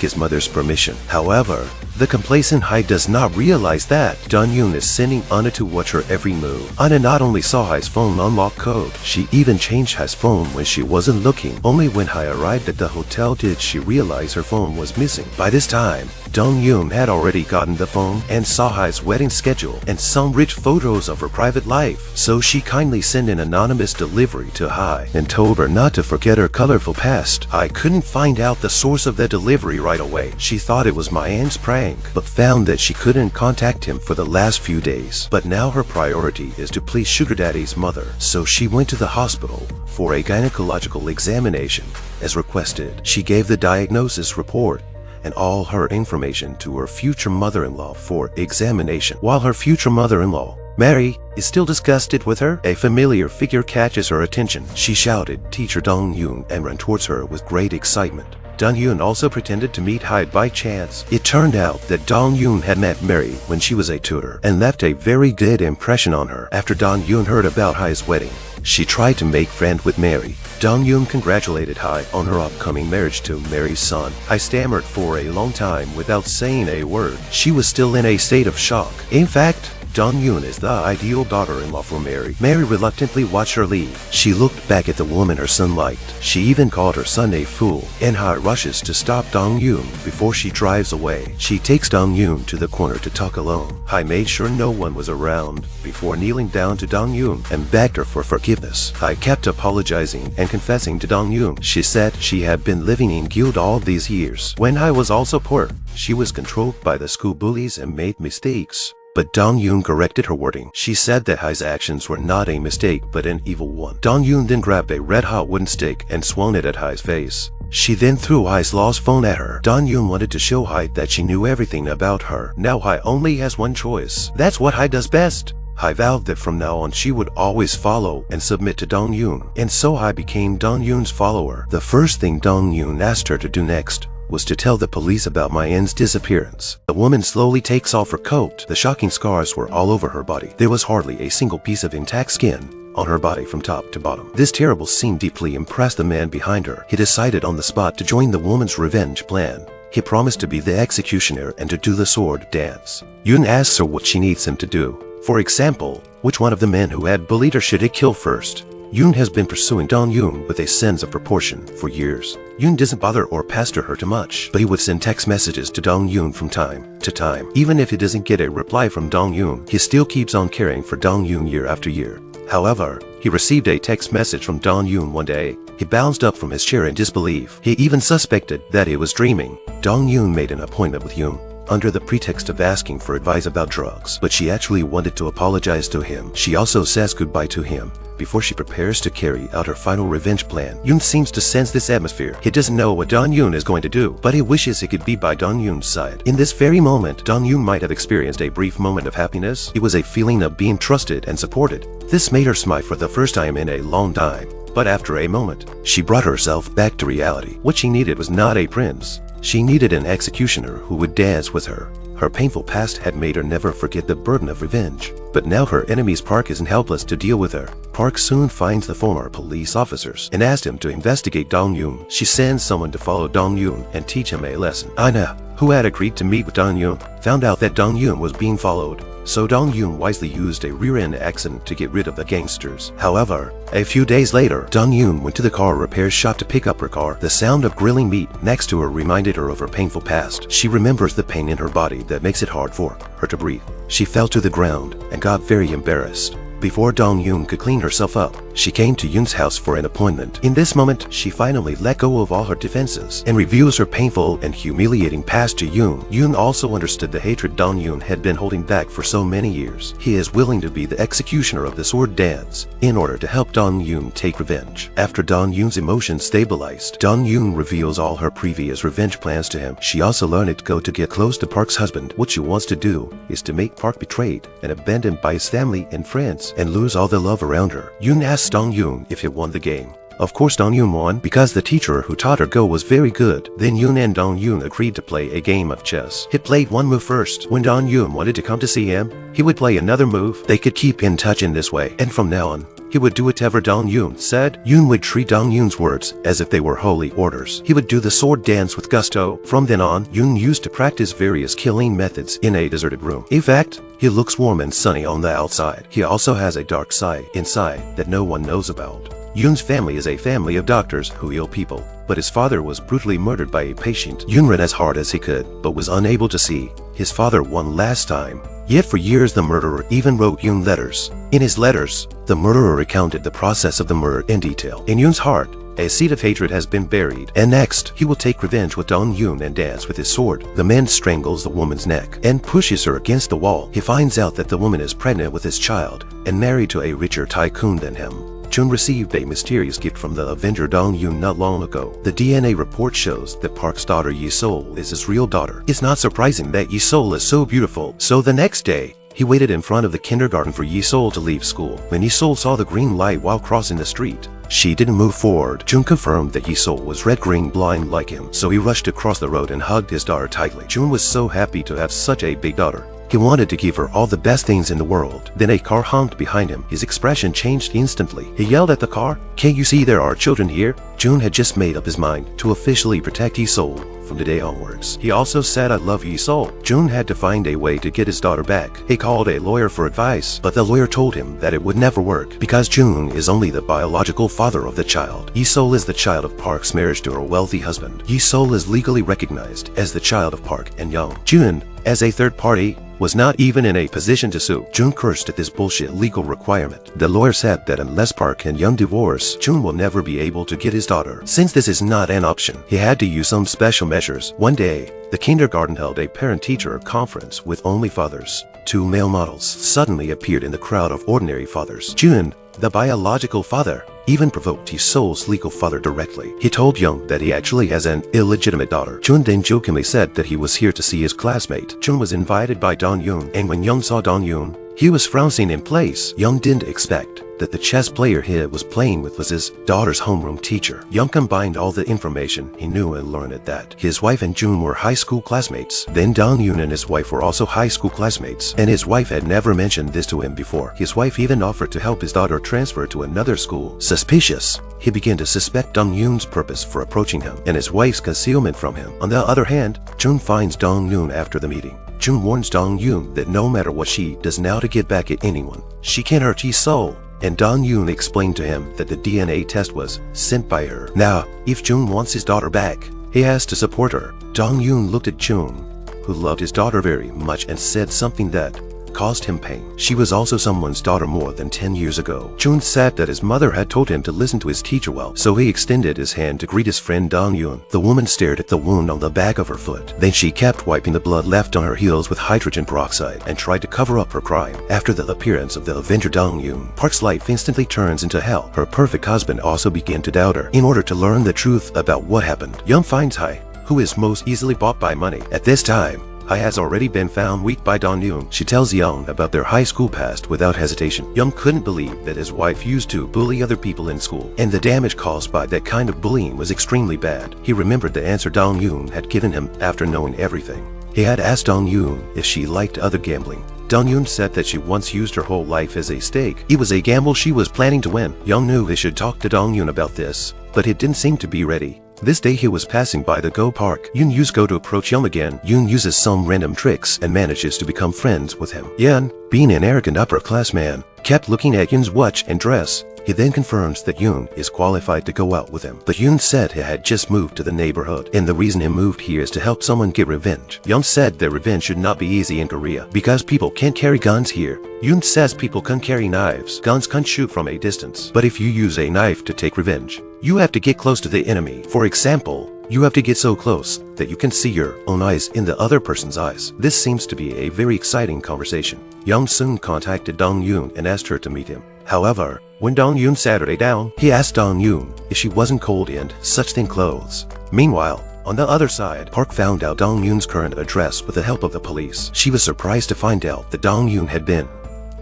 his mother's permission. However, the complacent Hai does not realize that Dong Yoon is sending Anna to watch her every move. Anna not only saw Hai's phone unlock code, she even changed Hai's phone when she wasn't looking. Only when Hai arrived at the hotel did she realize her phone was missing. By this time, Dong Yoon had already gotten the phone and saw Hai's wedding schedule and some rich photos of her private life. So she kindly sent an anonymous delivery to Hai and told her not to forget her colorful past. Hai couldn't find out the source of the delivery right away. She thought it was Mayan's prank, but found that she couldn't contact him for the last few days. But now her priority is to please Sugar Daddy's mother, so she went to the hospital for a gynecological examination as requested. She gave the diagnosis report and all her information to her future mother-in-law for examination. While her future mother-in-law, Mary, is still disgusted with her, a familiar figure catches her attention. She shouted, "Teacher Dong Yoon," and ran towards her with great excitement. Dong Yoon also pretended to meet Hai by chance. It turned out that Dong Yoon had met Mary when she was a tutor and left a very good impression on her. After Dong Yoon heard about Hai's wedding, she tried to make friends with Mary. Dong Yoon congratulated Hai on her upcoming marriage to Mary's son. Hai stammered for a long time without saying a word. She was still in a state of shock. In fact, Dong Yoon is the ideal daughter-in-law for Mary. Mary reluctantly watched her leave. She looked back at the woman her son liked. She even called her son a fool. And Hai rushes to stop Dong Yoon before she drives away. She takes Dong Yoon to the corner to talk alone. Hai made sure no one was around before kneeling down to Dong Yoon and begged her for forgiveness. Hai kept apologizing and confessing to Dong Yoon. She said she had been living in guilt all these years. When Hai was also poor, she was controlled by the school bullies and made mistakes. But Dong Yun corrected her wording. She said that Hai's actions were not a mistake but an evil one. Dong Yun then grabbed a red-hot wooden stick and swung it at Hai's face. She then threw Hai's lost phone at her. Dong Yun wanted to show Hai that she knew everything about her. Now Hai only has one choice. That's what Hai does best. Hai vowed that from now on she would always follow and submit to Dong Yun, and so Hai became Dong Yun's follower. The first thing Dong Yun asked her to do next was to tell the police about Ma Yin's disappearance. The woman slowly takes off her coat. The shocking scars were all over her body. There was hardly a single piece of intact skin on her body from top to bottom. This terrible scene deeply impressed the man behind her. He decided on the spot to join the woman's revenge plan. He promised to be the executioner and to do the sword dance. Yun asks her what she needs him to do. For example, which one of the men who had bullied her should he kill first? Yun has been pursuing Dong Yun with a sense of proportion for years. Yun doesn't bother or pester her too much, but he would send text messages to Dong Yun from time to time. Even if he doesn't get a reply from Dong Yun, he still keeps on caring for Dong Yun year after year. However, he received a text message from Dong Yun one day. He bounced up from his chair in disbelief. He even suspected that he was dreaming. Dong Yun made an appointment with Yun under the pretext of asking for advice about drugs, but she actually wanted to apologize to him. She also says goodbye to him before she prepares to carry out her final revenge plan. Yun seems to sense this atmosphere. He doesn't know what Dong Yun is going to do, but he wishes he could be by Dong Yun's side. In this very moment, Dong Yun might have experienced a brief moment of happiness. It was a feeling of being trusted and supported. This made her smile for the first time in a long time. But after a moment, she brought herself back to reality. What she needed was not a prince. She needed an executioner who would dance with her. Her painful past had made her never forget the burden of revenge. But now her enemy's Park isn't helpless to deal with her. Park soon finds the former police officers and asks him to investigate Dong Yun. She sends someone to follow Dong Yun and teach him a lesson. Aina, who had agreed to meet with Dong Yun, found out that Dong Yun was being followed. So Dong Yun wisely used a rear-end accident to get rid of the gangsters. However, a few days later, Dong Yun went to the car repair shop to pick up her car. The sound of grilling meat next to her reminded her of her painful past. She remembers the pain in her body that makes it hard for her to breathe. She fell to the ground and got very embarrassed. Before Dong Yun could clean herself up, she came to Yun's house for an appointment. In this moment, she finally let go of all her defenses and reveals her painful and humiliating past to Yun. Yun also understood the hatred Dong Yun had been holding back for so many years. He is willing to be the executioner of the sword dance in order to help Dong Yun take revenge. After Dong Yun's emotions stabilized, Dong Yun reveals all her previous revenge plans to him. She also learned to go to get close to Park's husband. What she wants to do is to make Park betrayed and abandoned by his family and friends and lose all the love around her. Yun asked Dong Yun if he won the game. Of course Dong Yun won because the teacher who taught her Go was very good. Then Yun and Dong Yun agreed to play a game of chess. He played one move first. When Dong Yun wanted to come to see him, he would play another move. They could keep in touch in this way, and from now on, he would do whatever Dong Yun said. Yun would treat Dong Yun's words as if they were holy orders. He would do the sword dance with gusto. From then on, Yun used to practice various killing methods in a deserted room. In fact, he looks warm and sunny on the outside. He also has a dark side inside that no one knows about. Yun's family is a family of doctors who heal people, but his father was brutally murdered by a patient. Yun ran as hard as he could, but was unable to see his father one last time. Yet for years the murderer even wrote Yun letters. In his letters, the murderer recounted the process of the murder in detail. In Yun's heart, a seed of hatred has been buried, and next, he will take revenge with Dong Yun and dance with his sword. The man strangles the woman's neck and pushes her against the wall. He finds out that the woman is pregnant with his child and married to a richer tycoon than him. Jun received a mysterious gift from the Avenger Dong Yun not long ago. The DNA report shows that Park's daughter Yi Sol is his real daughter. It's not surprising that Yi Sol is so beautiful. So the next day, he waited in front of the kindergarten for Yi Sol to leave school. When Yi Sol saw the green light while crossing the street, she didn't move forward. Jun confirmed that Yi Sol was red-green blind like him, so he rushed across the road and hugged his daughter tightly. Jun was so happy to have such a big daughter. He wanted to give her all the best things in the world. Then a car honked behind him. His expression changed instantly. He yelled at the car, "Can't you see there are children here?" Jun had just made up his mind to officially protect Yi Sol from today onwards. He also said, "I love Yi Sol." Jun had to find a way to get his daughter back. He called a lawyer for advice, but the lawyer told him that it would never work because Jun is only the biological father of the child. Yi Sol is the child of Park's marriage to her wealthy husband. Yi Sol is legally recognized as the child of Park and Young. Jun, as a third party, was not even in a position to sue. Jun cursed at this bullshit legal requirement. The lawyer said that unless Park and Young divorce, Jun will never be able to get his daughter. Since this is not an option, he had to use some special measures. One day, the kindergarten held a parent-teacher conference with only fathers. Two male models suddenly appeared in the crowd of ordinary fathers. Jun, the biological father, even provoked Yi-Sol's legal father directly. He told Young that he actually has an illegitimate daughter. Jun then jokingly said that he was here to see his classmate. Jun was invited by Dong-yoon, and when Young saw Dong-yoon, he was frowning in place. Young didn't expect that the chess player he was playing with was his daughter's homeroom teacher. Young combined all the information he knew and learned that his wife and Jun were high school classmates. Then Dong-yoon and his wife were also high school classmates, and his wife had never mentioned this to him before. His wife even offered to help his daughter transfer to another school. Suspicious, he began to suspect Dong-yoon's purpose for approaching him and his wife's concealment from him. On the other hand, Jun finds Dong-yoon after the meeting. Jun warns Dong-yoon that no matter what she does now to get back at anyone, she can't hurt Yi-Sol. And Dong-yoon explained to him that the DNA test was sent by her. Now, if Jun wants his daughter back, he has to support her. Dong-yoon looked at Jun, who loved his daughter very much, and said something that caused him pain. She was also someone's daughter more than 10 years ago. Jun said that his mother had told him to listen to his teacher well, so he extended his hand to greet his friend Dong-yoon. The woman stared at the wound on the back of her foot. Then she kept wiping the blood left on her heels with hydrogen peroxide and tried to cover up her crime. After the appearance of the Avenger Dong-yoon, Park's life instantly turns into hell. Her perfect husband also began to doubt her. In order to learn the truth about what happened, Young finds Hai, who is most easily bought by money. At this time, Hai has already been found weak by Dong-yoon. She tells Young about their high school past without hesitation. Young couldn't believe that his wife used to bully other people in school, and the damage caused by that kind of bullying was extremely bad. He remembered the answer Dong-yoon had given him after knowing everything. He had asked Dong-yoon if she liked other gambling. Dong-yoon said that she once used her whole life as a stake. It was a gamble she was planning to win. Young knew he should talk to Dong-yoon about this, but he didn't seem to be ready. This day he was passing by the Go Park. Yoon uses Go to approach Young again. Yoon uses some random tricks and manages to become friends with him. Yoon, being an arrogant upper-class man, kept looking at Yoon's watch and dress. He then confirms that Yoon is qualified to go out with him. But Yoon said he had just moved to the neighborhood, and the reason he moved here is to help someone get revenge. Yoon said that revenge should not be easy in Korea because people can't carry guns here. Yoon says people can carry knives. Guns can shoot from a distance. But if you use a knife to take revenge, you have to get close to the enemy. For example, you have to get so close that you can see your own eyes in the other person's eyes. This seems to be a very exciting conversation. Young soon contacted Dong-yoon and asked her to meet him. However, when Dong-yoon sat her down, he asked Dong-yoon if she wasn't cold in such thin clothes. Meanwhile, on the other side, Park found out Dong-yoon's current address with the help of the police. She was surprised to find out that Dong-yoon had been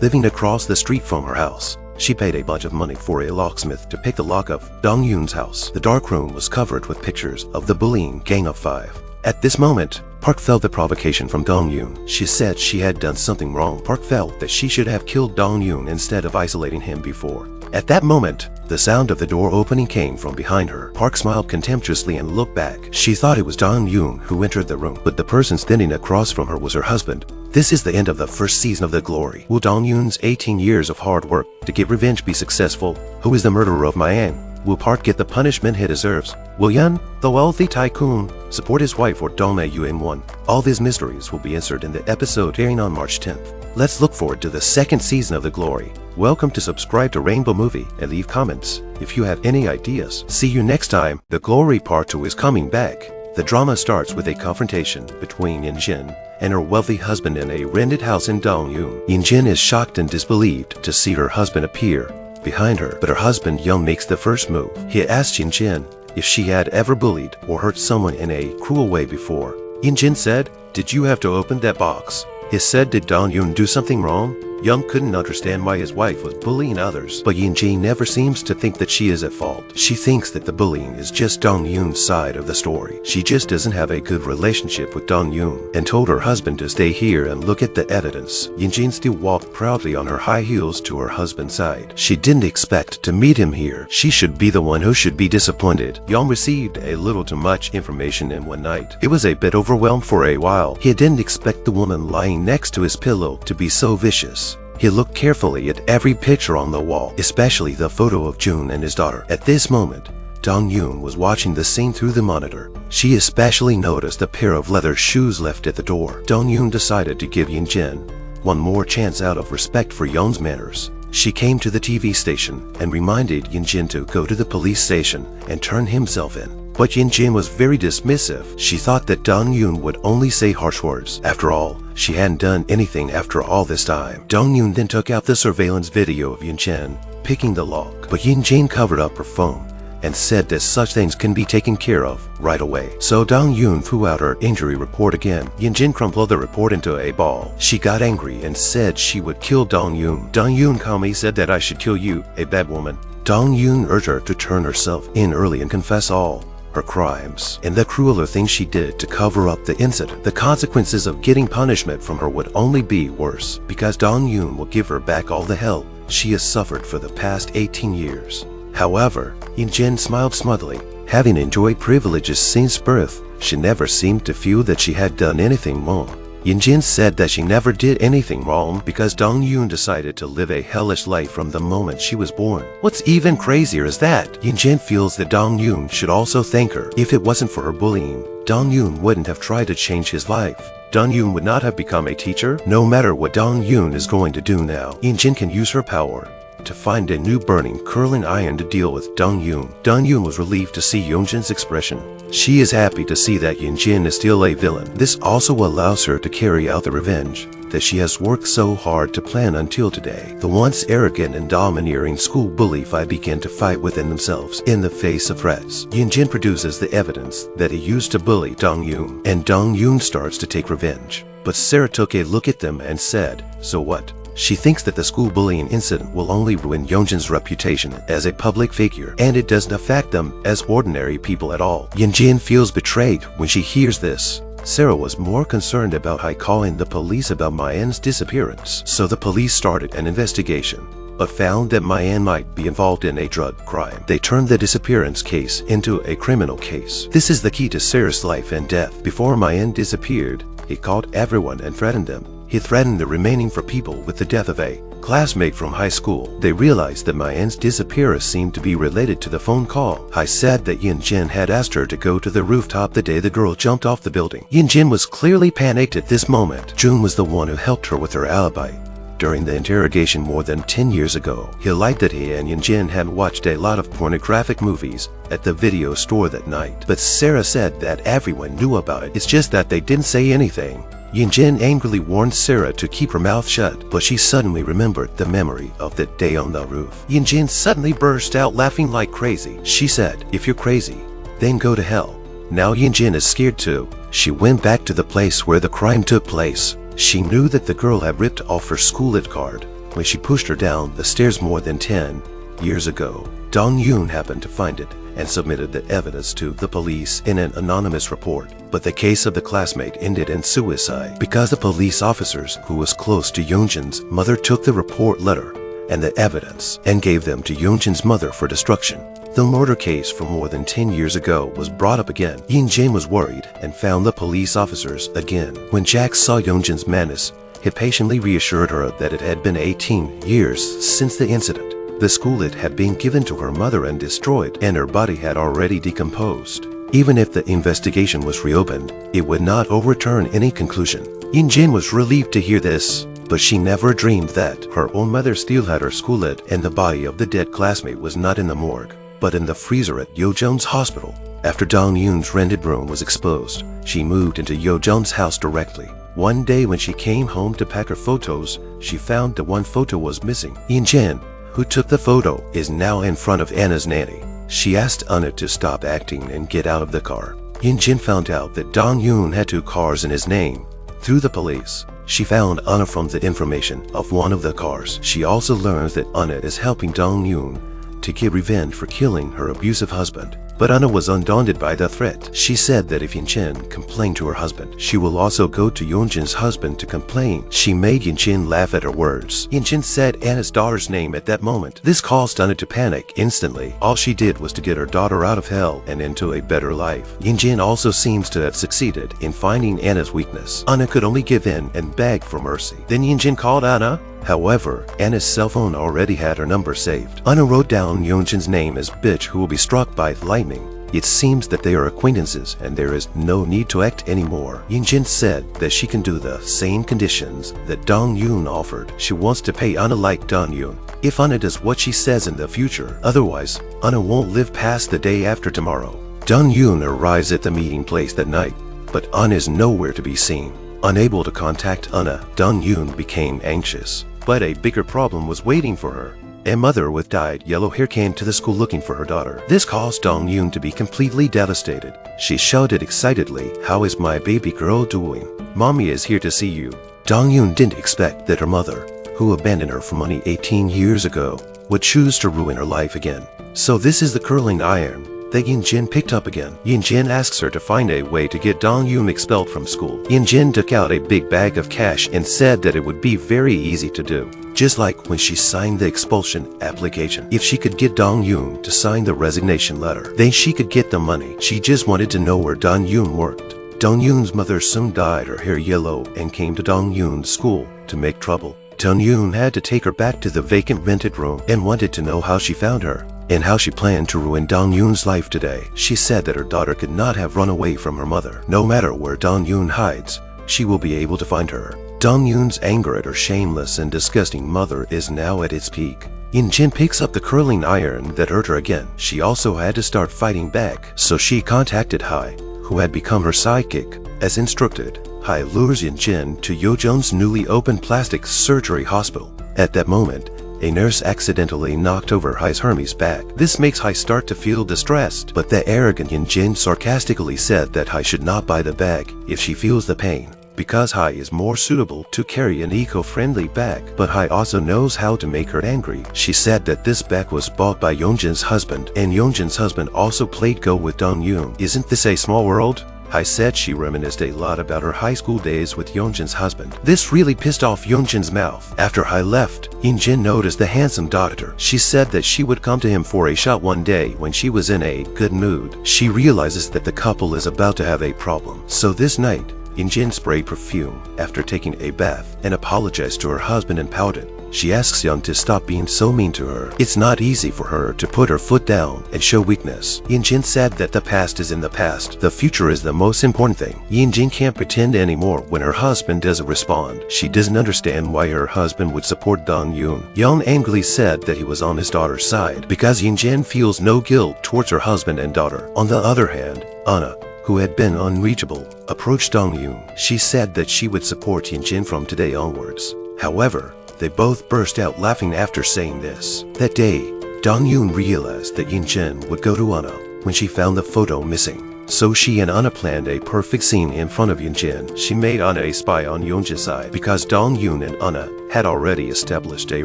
living across the street from her house. She paid a bunch of money for a locksmith to pick the lock of Dong-yoon's house. The dark room was covered with pictures of the bullying gang of 5. At this moment, Park felt the provocation from Dong-yoon. She said she had done something wrong. Park felt that she should have killed Dong-yoon instead of isolating him before. At that moment, the sound of the door opening came from behind her. Park smiled contemptuously and looked back. She thought it was Dong-yoon who entered the room, but the person standing across from her was her husband. This is the end of the first season of The Glory. Will Dong-yoon's 18 years of hard work to get revenge be successful? Who is the murderer of Mayang? Will Park get the punishment he deserves? Will Yun, the wealthy tycoon, support his wife or Dong-yu in one? All these mysteries will be answered in the episode airing on March 10th. Let's look forward to the second season of The Glory. Welcome to subscribe to Rainbow Movie and leave comments if you have any ideas. See you next time. The Glory Part 2 is coming back. The drama starts with a confrontation between Yin-jin and her wealthy husband in a rented house in Dong-yoon. Yin-jin is shocked and disbelieved to see her husband appear behind her, but her husband Young makes the first move. He asks Yin-jin if she had ever bullied or hurt someone in a cruel way before. Yin-jin said, "Did you have to open that box?" He said, "Did Dong-yoon do something wrong?" Young couldn't understand why his wife was bullying others, but Yin-jin never seems to think that she is at fault. She thinks that the bullying is just Dong-yoon's side of the story. She just doesn't have a good relationship with Dong-yoon and told her husband to stay here and look at the evidence. Yin-jin still walked proudly on her high heels to her husband's side. She didn't expect to meet him here. She should be the one who should be disappointed. Young received a little too much information in one night. He was a bit overwhelmed for a while. He didn't expect the woman lying next to his pillow to be so vicious. He looked carefully at every picture on the wall, especially the photo of Jun and his daughter. At this moment, Dong-yoon was watching the scene through the monitor. She especially noticed a pair of leather shoes left at the door. Dong-yoon decided to give Yin-jin one more chance out of respect for Young's manners. She came to the TV station and reminded Yin-jin to go to the police station and turn himself in. But Yin-jin was very dismissive. She thought that Dong-yoon would only say harsh words. After all, she hadn't done anything after all this time. Dong-yoon then took out the surveillance video of Yin-jin picking the lock, but Yin-jin covered up her phone and said that such things can be taken care of right away. So Dong-yoon threw out her injury report again. Yin-jin crumpled the report into a ball. She got angry and said she would kill Dong-yoon. Dong-yoon calmly said that I should kill you, a bad woman. Dong-yoon urged her to turn herself in early and confess all her crimes and the crueler things she did to cover up the incident. The consequences of getting punishment from her would only be worse, because Dong-yoon will give her back all the hell she has suffered for the past 18 years. However, Yin-jin smiled smugly. Having enjoyed privileges since birth, she never seemed to feel that she had done anything wrong. Yin-jin said that she never did anything wrong because Dong-yoon decided to live a hellish life from the moment she was born. What's even crazier is that Yin-jin feels that Dong-yoon should also thank her. If it wasn't for her bullying, Dong-yoon wouldn't have tried to change his life. Dong-yoon would not have become a teacher. No matter what Dong-yoon is going to do now, Yin-jin can use her power to find a new burning, curling iron to deal with Dong-yoon. Dong-yoon was relieved to see Yin-jin's expression. She is happy to see that Yin-jin is still a villain. This also allows her to carry out the revenge that she has worked so hard to plan until today. The once arrogant and domineering school bully began to fight within themselves in the face of threats. Yin-jin produces the evidence that he used to bully Dong-yoon, and Dong-yoon starts to take revenge. But Sarah took a look at them and said, "So what?" She thinks that the school bullying incident will only ruin Yin-jin's reputation as a public figure, and it doesn't affect them as ordinary people at all. Yin-jin feels betrayed when she hears this. Sarah was more concerned about calling the police about Ma-yeon's disappearance, so the police started an investigation, but found that Ma-yeon might be involved in a drug crime. They turned the disappearance case into a criminal case. This is the key to Sarah's life and death. Before Ma-yeon disappeared, he called everyone and threatened them. He threatened the remaining 4 people with the death of a classmate from high school. They realized that Ma-yeon's disappearance seemed to be related to the phone call. Hai said that Yin-jin had asked her to go to the rooftop the day the girl jumped off the building. Yin-jin was clearly panicked at this moment. Jun was the one who helped her with her alibi during the interrogation more than 10 years ago. He lied that he and Yin-jin had watched a lot of pornographic movies at the video store that night. But Sarah said that everyone knew about it. It's just that they didn't say anything. Yin-jin angrily warned Sarah to keep her mouth shut, but she suddenly remembered the memory of that day on the roof. Yin-jin suddenly burst out laughing like crazy. She said, "If you're crazy, then go to hell." Now Yin-jin is scared too. She went back to the place where the crime took place. She knew that the girl had ripped off her school lit card when she pushed her down the stairs more than 10 years ago. Dong-yoon happened to find it and submitted the evidence to the police in an anonymous report. But the case of the classmate ended in suicide because the police officers who was close to Yin-jin's mother took the report letter and the evidence and gave them to Yin-jin's mother for destruction. The murder case from more than 10 years ago was brought up again. Yin-jin was worried and found the police officers again. When Jack saw Yin-jin's madness, he patiently reassured her that it had been 18 years since the incident. The school had been given to her mother and destroyed, and her body had already decomposed. Even if the investigation was reopened, it would not overturn any conclusion. Yin-jin was relieved to hear this, but she never dreamed that her own mother still had her school and the body of the dead classmate was not in the morgue, but in the freezer at Yeojeon's hospital. After Dong-yoon's rented room was exposed, she moved into Yeojeon's house directly. One day when she came home to pack her photos, she found that one photo was missing. Yin-jin, who took the photo, is now in front of Anna's nanny. She asked Anna to stop acting and get out of the car. Yin-jin found out that Dong-yoon had 2 cars in his name. Through the police, she found Anna from the information of one of the cars. She also learns that Anna is helping Dong-yoon to get revenge for killing her abusive husband. But Anna was undaunted by the threat. She said that if Yin-jin complained to her husband, she will also go to Yin-jin's husband to complain. She made Yin-jin laugh at her words. Yin-jin said Anna's daughter's name at that moment. This caused Anna to panic instantly. All she did was to get her daughter out of hell and into a better life. Yin-jin also seems to have succeeded in finding Anna's weakness. Anna could only give in and beg for mercy. Then Yin-jin called Anna. However, Anna's cell phone already had her number saved. Anna wrote down Yin-jin's name as bitch who will be struck by lightning. It seems that they are acquaintances and there is no need to act anymore. Yin-jin said that she can do the same conditions that Dong-yoon offered. She wants to pay Anna like Dong-yoon if Anna does what she says in the future. Otherwise, Anna won't live past the day after tomorrow. Dong-yoon arrives at the meeting place that night, but Eun is nowhere to be seen. Unable to contact Eun, Dong-yoon became anxious. But a bigger problem was waiting for her. A mother with dyed yellow hair came to the school looking for her daughter. This caused Dong-yoon to be completely devastated. She shouted excitedly, "How is my baby girl doing? Mommy is here to see you." Dong-yoon didn't expect that her mother, who abandoned her for money 18 years ago, would choose to ruin her life again. So this is the curling iron that Yin-jin picked up again. Yin-jin asks her to find a way to get Dong-yoon expelled from school. Yin-jin took out a big bag of cash and said that it would be very easy to do, just like when she signed the expulsion application. If she could get Dong-yoon to sign the resignation letter, then she could get the money. She just wanted to know where Dong-yoon worked. Dong-yoon's mother soon dyed her hair yellow and came to Dong-yoon's school to make trouble. Dong-yoon had to take her back to the vacant rented room and wanted to know how she found her and how she planned to ruin Dong-yoon's life today. She said that her daughter could not have run away from her mother. No matter where Dong-yoon hides, she will be able to find her. Dong-yoon's anger at her shameless and disgusting mother is now at its peak. Yin-jin picks up the curling iron that hurt her again. She also had to start fighting back, so she contacted Hai, who had become her sidekick. As instructed, Hai lures Yin-jin to Yeojeon's newly opened plastic surgery hospital. At that moment, a nurse accidentally knocked over Hai's Hermes bag. This makes Hai start to feel distressed, but the arrogant Yin-jin sarcastically said that Hai should not buy the bag if she feels the pain, because Hai is more suitable to carry an eco-friendly bag. But Hai also knows how to make her angry. She said that this bag was bought by Yeonjin's husband, and Yeonjin's husband also played Go with Dong-yoon. Isn't this a small world? Hai said she reminisced a lot about her high school days with Yeonjin's husband. This really pissed off Yeonjin's mouth. After Hai left, Yin-jin noticed the handsome doctor. She said that she would come to him for a shot one day when she was in a good mood. She realizes that the couple is about to have a problem. So this night, Yin-jin sprayed perfume after taking a bath and apologized to her husband and pouted. She asks Yeon to stop being so mean to her. It's not easy for her to put her foot down and show weakness. Yin-jin said that the past is in the past. The future is the most important thing. Yin-jin can't pretend anymore when her husband doesn't respond. She doesn't understand why her husband would support Dong-yoon. Yeon angrily said that he was on his daughter's side because Yin-jin feels no guilt towards her husband and daughter. On the other hand, Anna, who had been unreachable, approached Dong-yoon. She said that she would support Yin-jin from today onwards. However, they both burst out laughing after saying this. That day, Dong-yoon realized that Yin-jin would go to Anna when she found the photo missing. So she and Anna planned a perfect scene in front of Yin-jin. She made Anna a spy on Yeonjin's side because Dong-yoon and Anna had already established a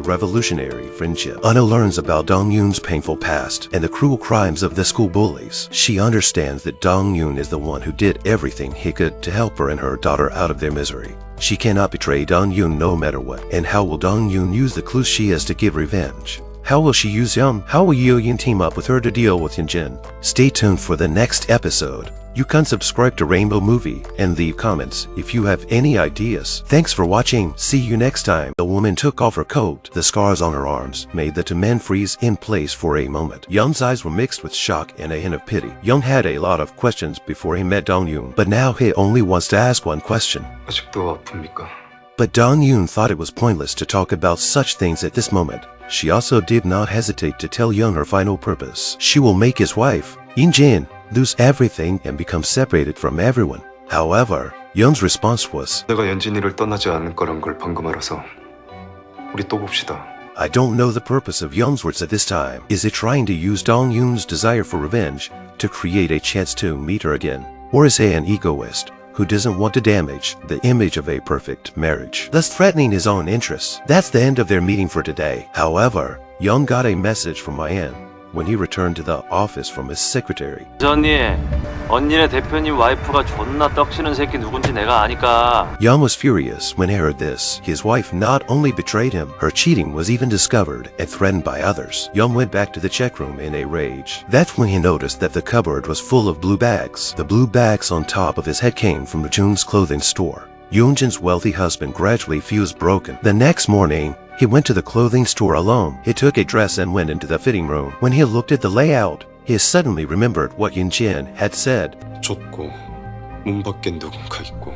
revolutionary friendship. Anna learns about Dong-yoon's painful past and the cruel crimes of the school bullies. She understands that Dong-yoon is the one who did everything he could to help her and her daughter out of their misery. She cannot betray Dong-yoon no matter what. And how will Dong-yoon use the clues she has to give revenge? How will she use Yeon? How will Yeon team up with her to deal with Yin-jin? Stay tuned for the next episode. You can subscribe to Rainbow Movie and leave comments if you have any ideas. Thanks for watching. See you next time. The woman took off her coat. The scars on her arms made the two men freeze in place for a moment. Yeon's eyes were mixed with shock and a hint of pity. Yeon had a lot of questions before he met Dong-yoon, but now he only wants to ask one question. 아직도 아픕니까? But Dong-yoon thought it was pointless to talk about such things at this moment. She also did not hesitate to tell Yeon her final purpose. She will make his wife, Yin-jin, lose everything and become separated from everyone. However, Yeon's response was, 내가 연진이를 떠나지 않을 거란 걸 방금 알아서 우리 또 봅시다. I don't know the purpose of Yeon's words at this time. Is it trying to use Dong-yoon's desire for revenge to create a chance to meet her again? Or is he an egoist who doesn't want to damage the image of a perfect marriage, thus threatening his own interests? That's the end of their meeting for today. However, Yeon got a message from Ma-en when he returned to the office from his secretary. 언니네 대표님 와이프가 존나 떡치는 새끼 누군지 내가 아니까. Yeon was furious when he heard this. His wife not only betrayed him, her cheating was even discovered and threatened by others. Yeon went back to the check room in a rage. That's when he noticed that the cupboard was full of blue bags. The blue bags on top of his head came from Jun's clothing store. Yeonjin's wealthy husband gradually feels broken. The next morning, he went to the clothing store alone. He took a dress and went into the fitting room. When he looked at the layout, he suddenly remembered what Yin-jin had said. 좁고 문 밖엔 누군가 있고.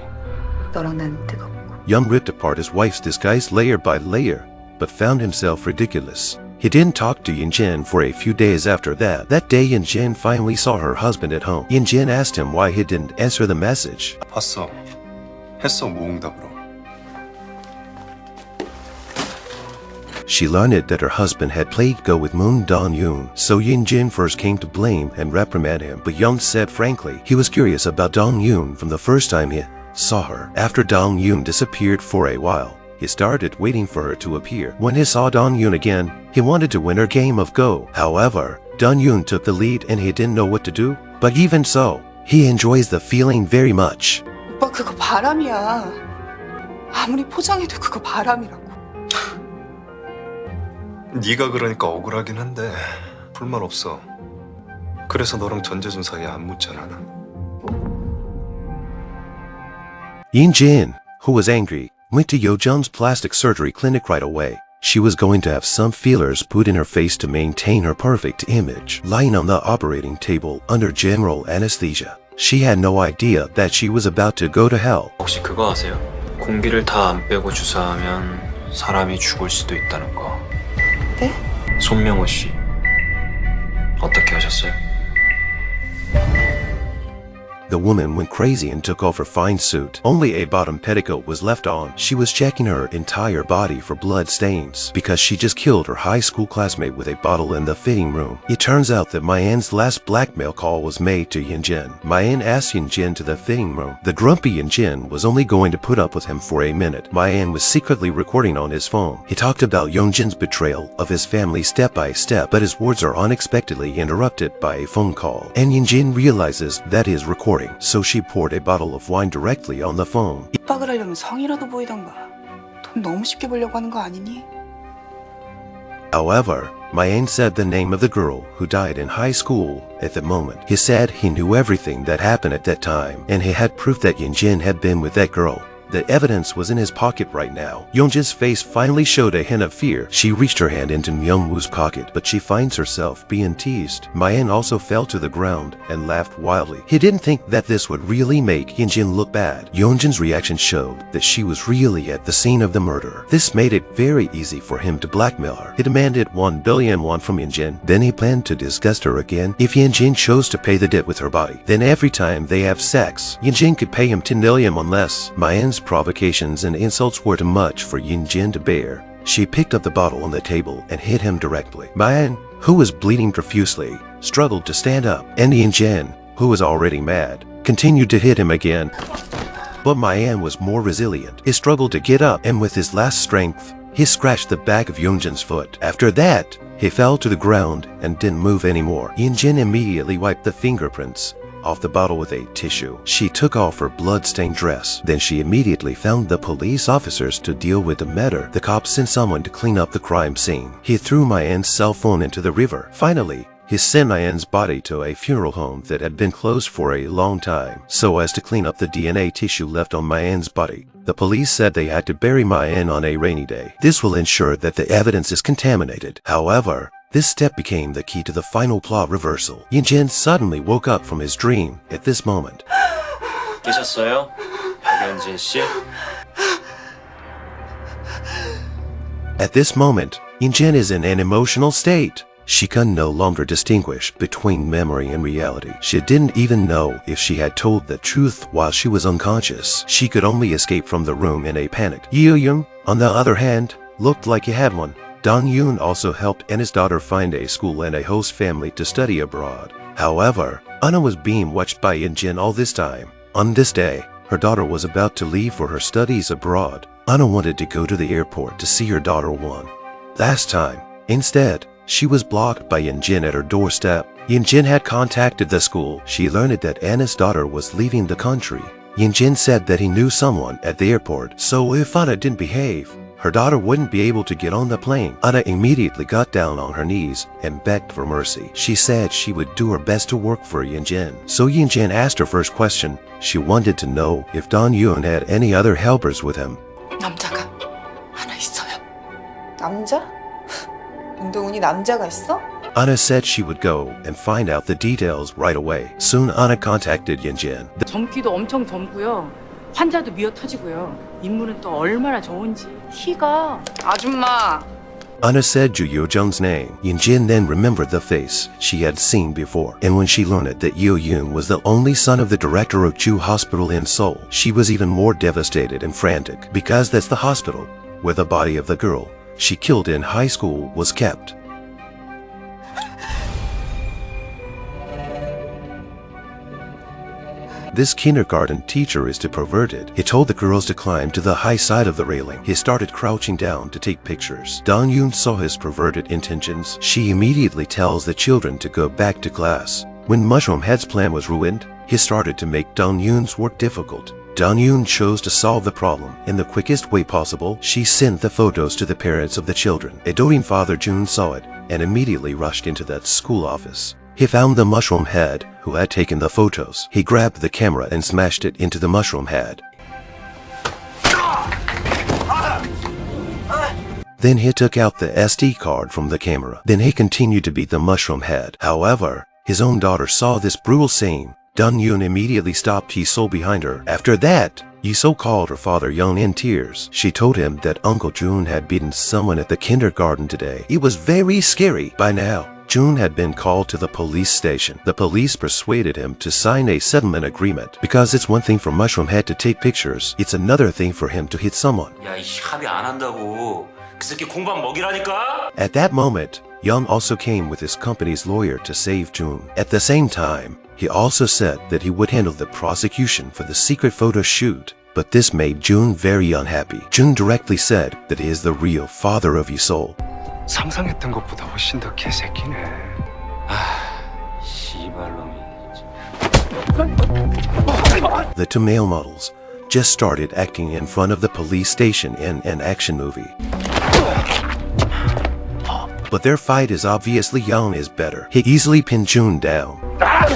너랑 난 뜨겁고. Yeon ripped apart his wife's disguise layer by layer, but found himself ridiculous. He didn't talk to Yinjin for a few days after that. That day, Yinjin finally saw her husband at home. Yinjin asked him why he didn't answer the message. 봤어. 했어, 무응답으로. She learned that her husband had played Go with Moon Dong-yoon, so Yinjin first came to blame and reprimand him. But Young said frankly he was curious about Dong-yoon from the first time he saw her. After Dong-yoon disappeared for a while, he started waiting for her to appear. When he saw Dong-yoon again, he wanted to win her game of Go. However, Dong-yoon took the lead and he didn't know what to do. But even so, he enjoys the feeling very much. 오빠 그거 바람이야. 아무리 포장해도 그거 바람이라고. 네가 그러니까 억울하긴 한데 불만 없어. 그래서 너랑 전재준 사이에 안 묻잖아. Yinjin, who was angry, went to Yeojun's plastic surgery clinic right away. She was going to have some fillers put in her face to maintain her perfect image. Lying on the operating table under general anesthesia, she had no idea that she was about to go to hell. 혹시 그거 아세요? 공기를 다 안 빼고 주사하면 사람이 죽을 수도 있다는 거. 네? 손명호 씨 어떻게 하셨어요? The woman went crazy and took off her fine suit. Only a bottom petticoat was left on. She was checking her entire body for blood stains because she just killed her high school classmate with a bottle in the fitting room. It turns out that Mayan's last blackmail call was made to Yinjin. Mayan asked Yinjin to the fitting room. The grumpy Yinjin was only going to put up with him for a minute. Mayan was secretly recording on his phone. He talked about Yeonjin's betrayal of his family step by step, but his words are unexpectedly interrupted by a phone call. And Yinjin realizes that he is recording. So she poured a bottle of wine directly on the phone. 입박을 하려면 성이라도 보이던가. 돈 너무 쉽게 벌려고 하는 거 아니니? However, Mayan said the name of the girl who died in high school at the moment. He said he knew everything that happened at that time, and he had proof that Yinjin had been with that girl. The evidence was in his pocket right now. Yeonjin's face finally showed a hint of fear. She reached her hand into Myungwoo's pocket, but she finds herself being teased. Mayan also fell to the ground and laughed wildly. He didn't think that this would really make Yinjin look bad. Yeonjin's reaction showed that she was really at the scene of the murder. This made it very easy for him to blackmail her. He demanded 1 billion won from Yinjin. Then he planned to disgust her again if Yinjin chose to pay the debt with her body. Then every time they have sex, Yinjin could pay him 10 million won less. Mayan's provocations and insults were too much for Yinjin to bear. She picked up the bottle on the table and hit him directly. Mayan, who was bleeding profusely, struggled to stand up, and Yinjin, who was already mad, continued to hit him again. But Mayan was more resilient. He struggled to get up, and with his last strength, he scratched the back of Yeonjin's foot. After that, he fell to the ground and didn't move anymore. Yinjin immediately wiped the fingerprints off the bottle with a tissue. She took off her blood-stained dress. Then she immediately found the police officers to deal with the matter. The cops sent someone to clean up the crime scene. He threw Mayan's cell phone into the river. Finally, he sent Mayan's body to a funeral home that had been closed for a long time, so as to clean up the DNA tissue left on Mayan's body. The police said they had to bury Mayan on a rainy day. This will ensure that the evidence is contaminated. However, this step became the key to the final plot reversal. Yinjin suddenly woke up from his dream at this moment. 깨셨어요? 박연진 씨? At this moment, Yinjin is in an emotional state. She can no longer distinguish between memory and reality. She didn't even know if she had told the truth while she was unconscious. She could only escape from the room in a panic. Yoo-young, on the other hand, looked like he had one. Dong-yoon also helped and his daughter find a school and a host family to study abroad. However, Anna was being watched by Yinjin all this time. On this day, her daughter was about to leave for her studies abroad. Anna wanted to go to the airport to see her daughter one last time. Instead, she was blocked by Yinjin at her doorstep. Yinjin had contacted the school. She learned that Anna's daughter was leaving the country. Yinjin said that he knew someone at the airport, so if Anna didn't behave, her daughter wouldn't be able to get on the plane. Anna immediately got down on her knees and begged for mercy. She said she would do her best to work for Yinjin. So Yinjin asked her first question. She wanted to know if Dong-yoon had any other helpers with him. 남자가 하나 있어요. 남자? 윤동훈이 남자가 있어? Anna said she would go and find out the details right away. Soon Anna contacted Yinjin. 젊기도 엄청 젊고요. 환자도 미어 터지고요. 인물은 또 얼마나 좋은지 티가. 아줌마, Anna said Ju Yo-jung's name. Yin-jin then remembered the face she had seen before, and when she learned that Yo-yoon was the only son of the director of Ju Hospital in Seoul, she was even more devastated and frantic, because that's the hospital where the body of the girl she killed in high school was kept. This kindergarten teacher is too perverted. He told the girls to climb to the high side of the railing. He started crouching down to take pictures. Dong-yoon saw his perverted intentions. She immediately tells the children to go back to class. When Mushroom Head's plan was ruined, he started to make Dong-yoon's work difficult. Dong-yoon chose to solve the problem in the quickest way possible. She sent the photos to the parents of the children. A doting father Jun saw it and immediately rushed into that school office. He found the mushroom head who had taken the photos. He grabbed the camera and smashed it into the mushroom head. Then he took out the SD card from the camera. Then he continued to beat the mushroom head. However, his own daughter saw this brutal scene. Dong-yoon immediately stopped Yi-sol behind her. After that, Yi-sol called her father Young in tears. She told him that Uncle Jun had beaten someone at the kindergarten today. It was very scary. By now, Jun had been called to the police station. The police persuaded him to sign a settlement agreement because it's one thing for Mushroom Head to take pictures. It's another thing for him to hit someone. 야, 이 합의 안 한다고. 그 새끼 공방 먹이라니까? At that moment, Young also came with his company's lawyer to save Jun. At the same time, he also said that he would handle the prosecution for the secret photo shoot. But this made Jun very unhappy. Jun directly said that he is the real father of Yi-sol. 상상했던 것보다 훨씬 더 개새끼네. 씨발놈이. The two male models just started acting in front of the police station in an action movie. But their fight is obviously Young is better. He easily pinned Jun down.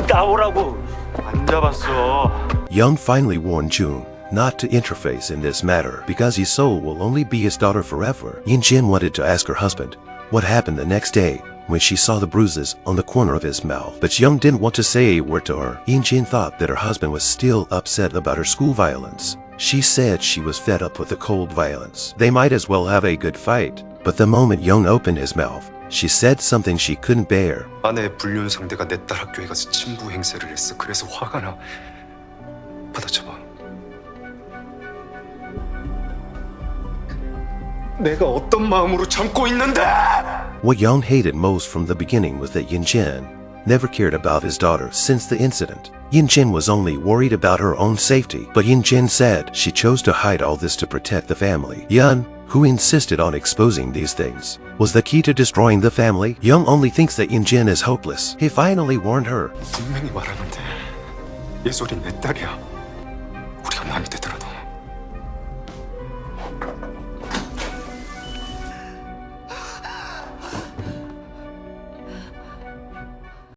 나오라고. 안 잡았어. Young finally warned Jun not to interface in this matter because Yi-sol will only be his daughter forever. Yin-jin wanted to ask her husband what happened the next day when she saw the bruises on the corner of his mouth, but Young didn't want to say a word to her. Yin-jin thought that her husband was still upset about her school violence. She said she was fed up with the cold violence. They might as well have a good fight. But the moment Young opened his mouth, she said something she couldn't bear. 아내의 불륜 상대가 내 딸 학교에 가서 친부 행세를 했어. 그래서 화가 나. 받아쳐봐. 내가 어떤 마음으로 참고 있는데! What Young hated most from the beginning was that Yin-jin never cared about his daughter since the incident. Yin-jin was only worried about her own safety, but Yin-jin said she chose to hide all this to protect the family. Young, who insisted on exposing these things, was the key to destroying the family. Young only thinks that Yin-jin is hopeless. He finally warned her. 분명히 말하는데 예솔이 내 딸이야. 우리가 남이 되더라도